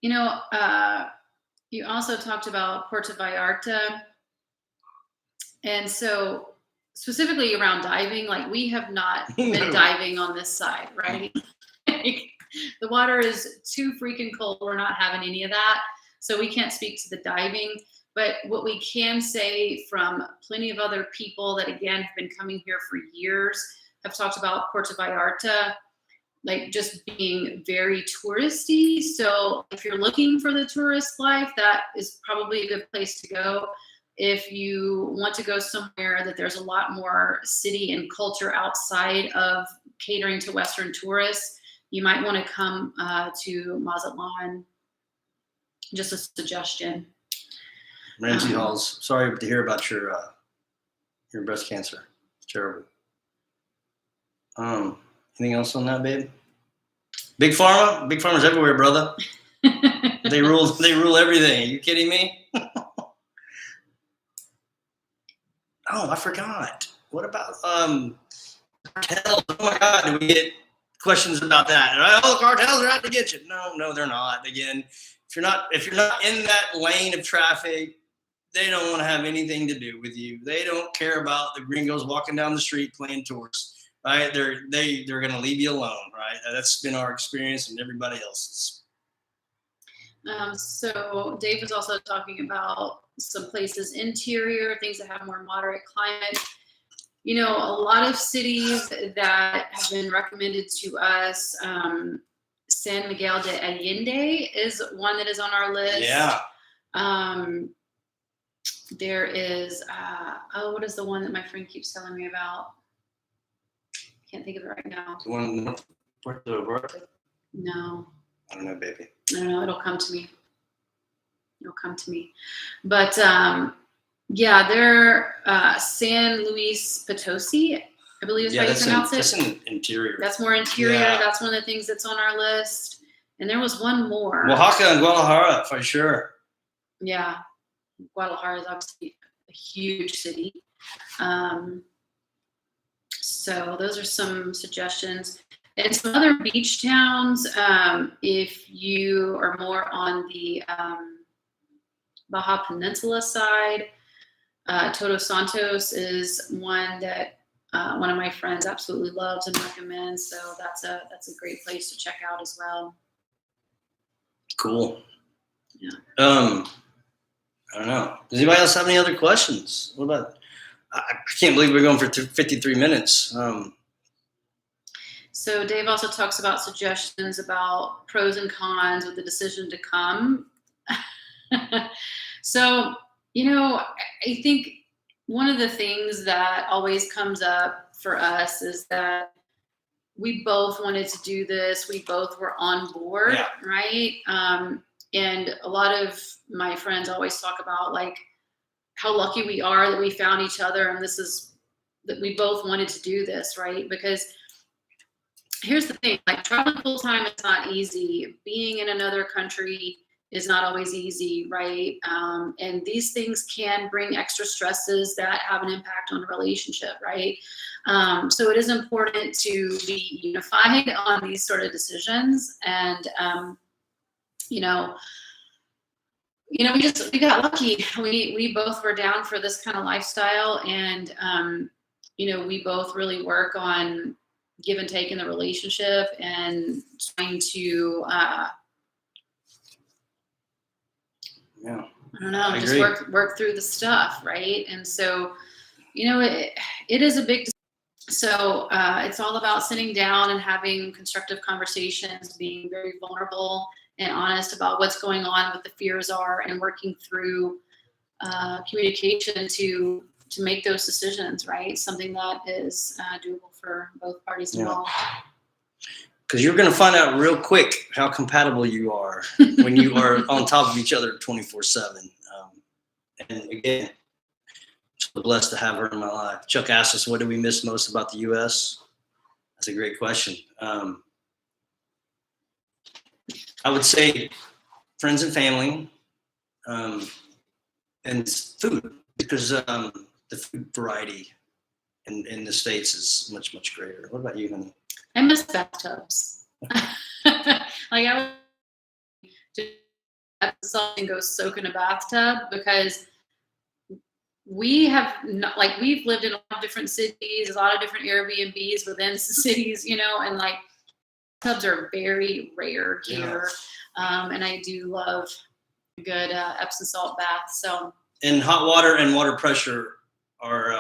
you also talked about Puerto Vallarta. And so specifically around diving, like we have not been diving on this side, right? The water is too freaking cold. We're not having any of that. So we can't speak to the diving. But what we can say from plenty of other people that, again, have been coming here for years, have talked about Puerto Vallarta, like just being very touristy. So if you're looking for the tourist life, that is probably a good place to go. If you want to go somewhere that there's a lot more city and culture outside of catering to Western tourists, you might want to come to Mazatlan. Just a suggestion. Ramsey Halls, sorry to hear about your breast cancer. It's terrible. Anything else on that, babe? Big Pharma? Big Pharma's everywhere, brother. They rule everything. Are you kidding me? Oh, I forgot. What about cartels? Oh my God, do we get questions about that? Oh, the cartels are out to get you. No, they're not. Again, if you're not in that lane of traffic, they don't want to have anything to do with you. They don't care about the gringos walking down the street playing tourists, right? They're going to leave you alone, right? That's been our experience and everybody else's. So Dave was also talking about some places interior, things that have more moderate climate. A lot of cities that have been recommended to us, San Miguel de Allende is one that is on our list. Yeah. There is, what is the one that my friend keeps telling me about? Can't think of it right now. The one in Puerto Vallarta? No. I don't know, baby. I don't know. It'll come to me. But they're San Luis Potosi, I believe is how you pronounce it. That's in interior. That's more interior. Yeah. That's one of the things that's on our list. And there was one more. Oaxaca and Guadalajara, for sure. Yeah. Guadalajara is obviously a huge city. So those are some suggestions. And some other beach towns, if you are more on the Baja Peninsula side, Todos Santos is one that one of my friends absolutely loves and recommends. So that's a great place to check out as well. Cool. Yeah. I don't know. Does anybody else have any other questions? What about? I can't believe we're going for 53 minutes. So Dave also talks about suggestions about pros and cons with the decision to come. So, I think one of the things that always comes up for us is that we both wanted to do this. We both were on board, right? And a lot of my friends always talk about like how lucky we are that we found each other and that we both wanted to do this, right? Because here's the thing, like traveling full time is not easy. Being in another country is not always easy, right? And these things can bring extra stresses that have an impact on a relationship, right? So it is important to be unified on these sort of decisions. And, we got lucky. We both were down for this kind of lifestyle, and we both really work on give and take in the relationship and trying to, Yeah. I don't know, I just agree. work through the stuff, right? And so, it is a big. So it's all about sitting down and having constructive conversations, being very vulnerable and honest about what's going on, what the fears are, and working through communication to make those decisions, right? Something that is doable for both parties involved. Because you're going to find out real quick how compatible you are when you are on top of each other 24/7. And again, so blessed to have her in my life. Chuck asked us, what do we miss most about the U.S.? That's a great question. I would say friends and family, and food, because the food variety in the States is much, much greater. What about you, honey? I miss bathtubs. Like I would just go soak in a bathtub, because we have not, like, we've lived in a lot of different cities, a lot of different Airbnbs within cities, and like tubs are very rare here. And I do love a good Epsom salt bath. So, and hot water and water pressure are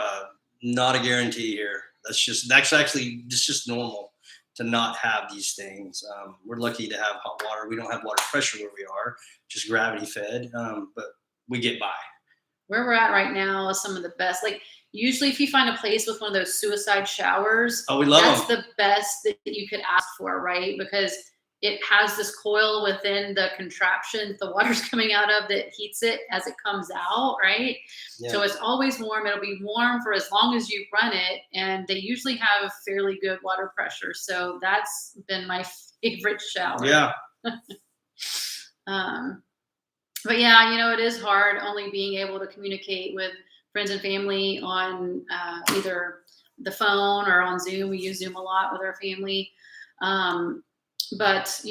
not a guarantee here. That's actually just normal to not have these things. We're lucky to have hot water. We don't have water pressure where we are, just gravity fed, but we get by. Where we're at right now is some of the best. Like, usually if you find a place with one of those suicide showers, we love that's them. the best that you could ask for, right? Because it has this coil within the contraption the water's coming out of that heats it as it comes out, right? Yeah. So it's always warm. It'll be warm for as long as you run it, and they usually have fairly good water pressure. So that's been my favorite shower. Yeah. But yeah, it is hard only being able to communicate with friends and family on either the phone or on Zoom. We use Zoom a lot with our family. But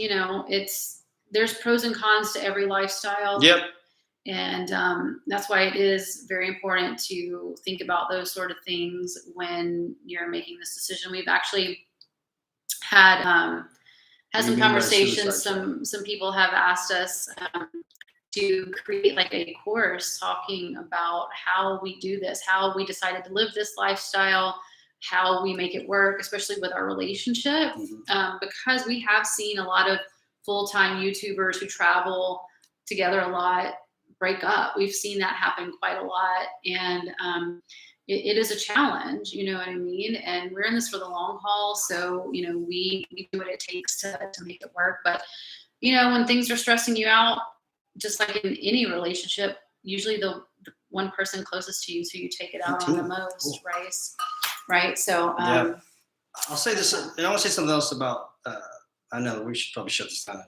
there's pros and cons to every lifestyle. Yep. And that's why it is very important to think about those sort of things when you're making this decision. We've actually had some conversations. Some people have asked us to create like a course talking about how we do this, how we decided to live this lifestyle, how we make it work, especially with our relationship. Because we have seen a lot of full-time YouTubers who travel together a lot break up. We've seen that happen quite a lot. And it is a challenge, you know what I mean? And we're in this for the long haul. So, we do what it takes to make it work. But, when things are stressing you out, just like in any relationship, usually the one person closest to you is who you take it out on the most, right? So I'll say this, and I want to say something else about. I know we should probably shut this down.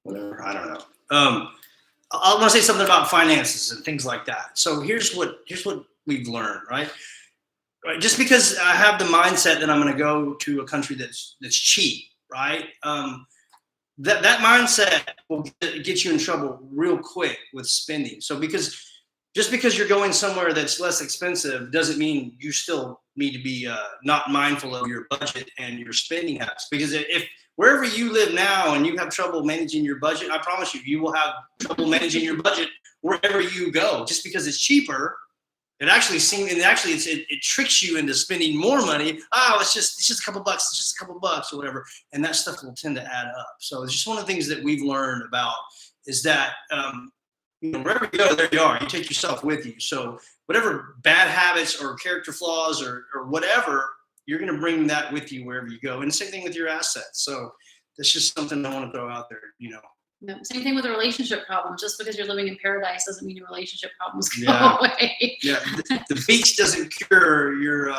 Whatever, I don't know. I want to say something about finances and things like that. So here's what we've learned, right? Just because I have the mindset that I'm going to go to a country that's cheap, right? That mindset will get you in trouble real quick with spending. So just because you're going somewhere that's less expensive doesn't mean you still need to be not mindful of your budget and your spending habits. Because if wherever you live now and you have trouble managing your budget, I promise you will have trouble managing your budget wherever you go. Just because it's cheaper, it tricks you into spending more money. Oh, it's just a couple bucks. It's just a couple bucks or whatever. And that stuff will tend to add up. So it's just one of the things that we've learned about is that, wherever you go, there you are. You take yourself with you. So whatever bad habits or character flaws or whatever, you're going to bring that with you wherever you go. And the same thing with your assets. So that's just something I want to throw out there, No, same thing with a relationship problem. Just because you're living in paradise doesn't mean your relationship problems go away. Yeah, the beach doesn't cure your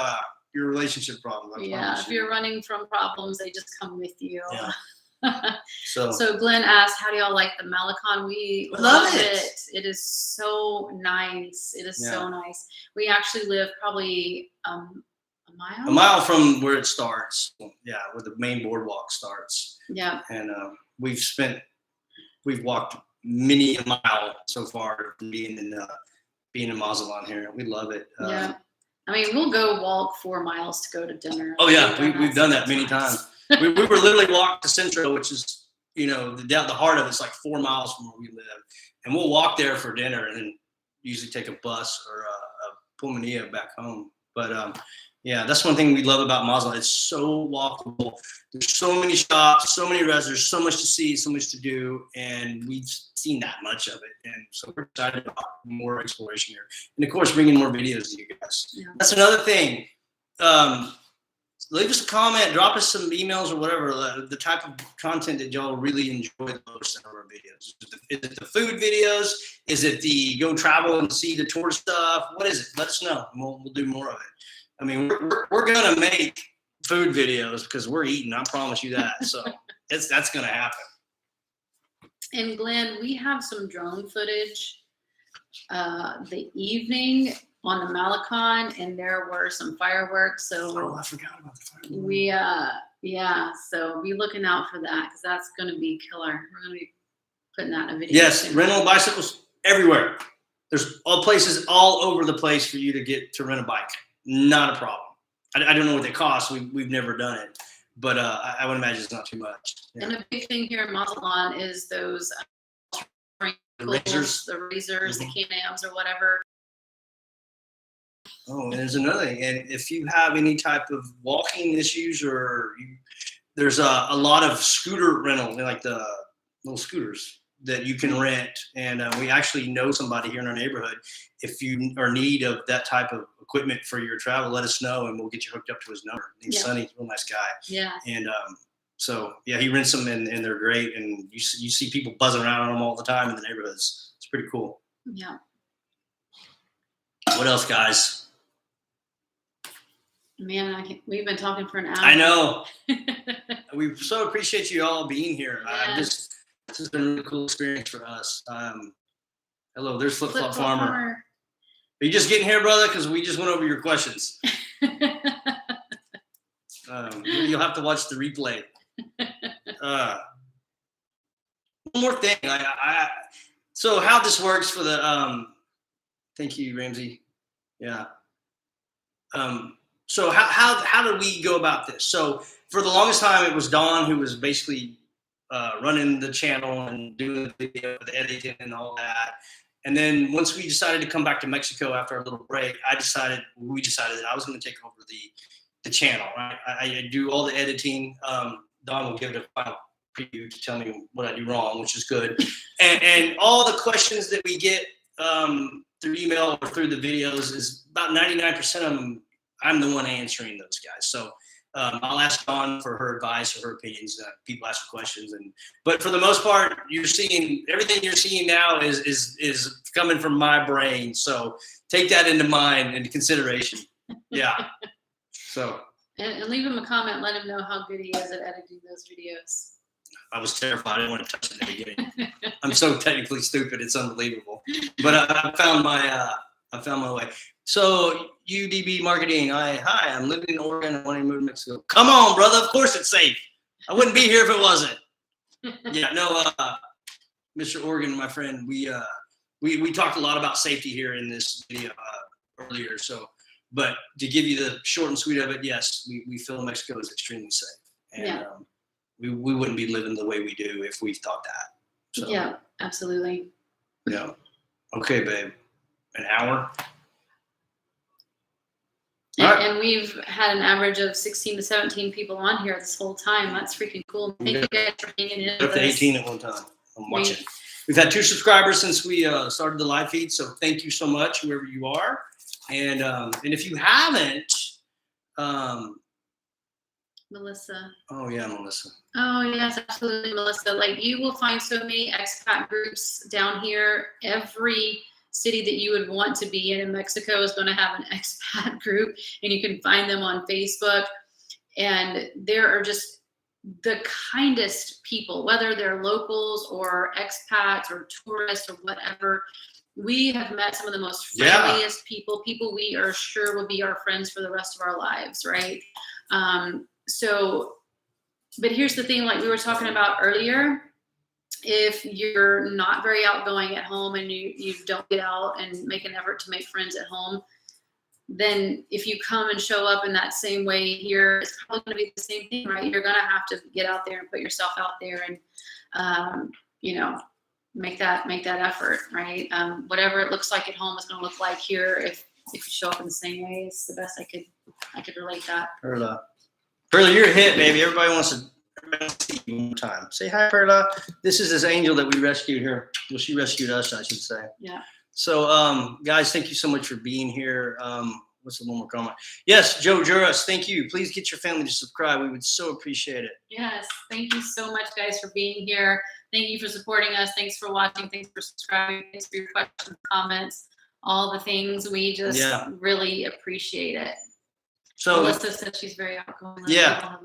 relationship problems. If you're running from problems, they just come with you. Yeah. So Glenn asked, how do y'all like the Malecon? We love it. It is so nice. It is so nice. We actually live probably a mile from where it starts. Yeah, where the main boardwalk starts. Yeah. And we've walked many a mile so far being in Mazatlan here. We love it. I mean, we'll go walk 4 miles to go to dinner. Oh yeah, we've done that many times. we were literally walk to Centro, which is, you know, the heart of it's like 4 miles from where we live, and we'll walk there for dinner, and then usually take a bus or a pulmonía back home. But yeah, that's one thing we love about Mazatlan. It's so walkable. There's so many shops, so many restaurants, there's so much to see, so much to do, and we've seen that much of it. And so we're excited about more exploration here, and of course, bringing more videos to you guys. Yeah. That's another thing. Leave us a comment, drop us some emails or whatever, the type of content that y'all really enjoy the most in our videos. Is it the food videos? Is it the go travel and see the tour stuff? What is it? Let us know, and we'll do more of it. I mean, we're going to make food videos because we're eating, I promise you that. So that's going to happen. And Glenn, we have some drone footage the evening on the Malecon, and there were some fireworks. So I forgot about the fireworks. we so be looking out for that, because that's going to be killer. We're going to be putting that in a video. Yes, rental bicycles everywhere. There's all places all over the place for you to get to rent a bike. Not a problem. I don't know what they cost. We've never done it, but I would imagine it's not too much. Yeah. And a big thing here in Mazatlan is those The razors. the razors, Mhm. the Can-Ams or whatever. Oh, and there's another thing. And if you have any type of walking issues, there's a lot of scooter rental, like the little scooters that you can rent. And we actually know somebody here in our neighborhood. If you are in need of that type of equipment for your travel, let us know and we'll get you hooked up to his number. He's Sonny, he's a real nice guy. Yeah. And so, yeah, he rents them and they're great. And you see people buzzing around on them all the time in the neighborhoods. It's pretty cool. Yeah. What else, guys? Man, we've been talking for an hour. I know. We so appreciate you all being here. Yes. This has been a really cool experience for us. Hello, there's Flip Flop Farmer. Are you just getting here, brother? Because we just went over your questions. You'll have to watch the replay. One more thing. So how this works for the thank you, Ramsey. Yeah. So how do we go about this? So for the longest time, it was Don who was basically running the channel and doing the video, the editing and all that. And then once we decided to come back to Mexico after our little break, we decided that I was going to take over the channel. Right? I do all the editing. Don will give it a final preview to tell me what I do wrong, which is good. And all the questions that we get through email or through the videos is about 99% of them. I'm the one answering those guys. So I'll ask Dawn for her advice or her opinions. People ask questions, but for the most part, everything you're seeing now is coming from my brain. So take that into consideration. Yeah. So. And leave him a comment. Let him know how good he is at editing those videos. I was terrified. I didn't want to touch it in the beginning. I'm so technically stupid. It's unbelievable. But I found my way. So UDB Marketing. Hi, I'm living in Oregon. I want to move to Mexico. Come on, brother. Of course it's safe. I wouldn't be here if it wasn't. Yeah, no, Mr. Oregon, my friend, we talked a lot about safety here in this video earlier. So, but to give you the short and sweet of it, yes, we feel Mexico is extremely safe. And yeah. We wouldn't be living the way we do if we thought that. So, yeah, absolutely. Yeah. Okay, babe. An hour. And we've had an average of 16 to 17 people on here this whole time. That's freaking cool. Thank you guys for hanging in. Up to 18 at one time. I'm watching. We've had 2 subscribers since we started the live feed, so thank you so much, whoever you are. And if you haven't, Melissa. Oh yeah, Melissa. Oh yes, absolutely, Melissa. Like, you will find so many expat groups down here. Every city that you would want to be in Mexico is going to have an expat group, and you can find them on Facebook. And there are just the kindest people, whether they're locals or expats or tourists or whatever. We have met some of the most friendliest people we are sure will be our friends for the rest of our lives, right? But here's the thing, like we were talking about earlier, if you're not very outgoing at home and you don't get out and make an effort to make friends at home, then if you come and show up in that same way here, it's probably going to be the same thing, right? You're going to have to get out there and put yourself out there and, you know, make that effort, right? Whatever it looks like at home is going to look like here if you show up in the same way. It's the best I could relate that. Perla, you're a hit, baby. Everybody wants to see you one more time. Say hi, Perla. This is this angel that we rescued here. Well, she rescued us, I should say. Yeah. So, guys, thank you so much for being here. What's the one more comment? Yes, Joe Juras, thank you. Please get your family to subscribe. We would so appreciate it. Yes. Thank you so much, guys, for being here. Thank you for supporting us. Thanks for watching. Thanks for subscribing. Thanks for your questions, comments, all the things. We just really appreciate it. So Melissa said she's very outgoing. Yeah.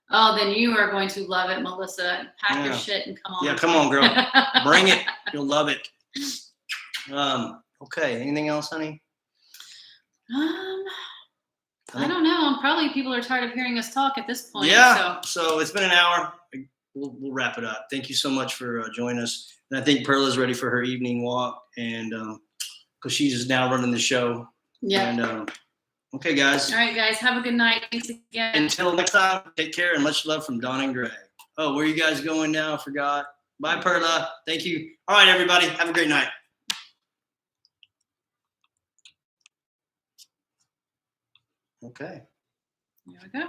Oh, then you are going to love it, Melissa. Pack your shit and come on. Yeah, come on, girl. Bring it. You'll love it. Okay. Anything else, honey? I don't know. Probably people are tired of hearing us talk at this point. Yeah. So it's been an hour. We'll wrap it up. Thank you so much for joining us. And I think Perla's ready for her evening walk, and because she's now running the show. Yeah. And okay, guys. All right, guys. Have a good night. Thanks again. Until next time, take care and much love from Don and Gray. Oh, where are you guys going now? I forgot. Bye, Perla. Thank you. All right, everybody. Have a great night. Okay. There we go.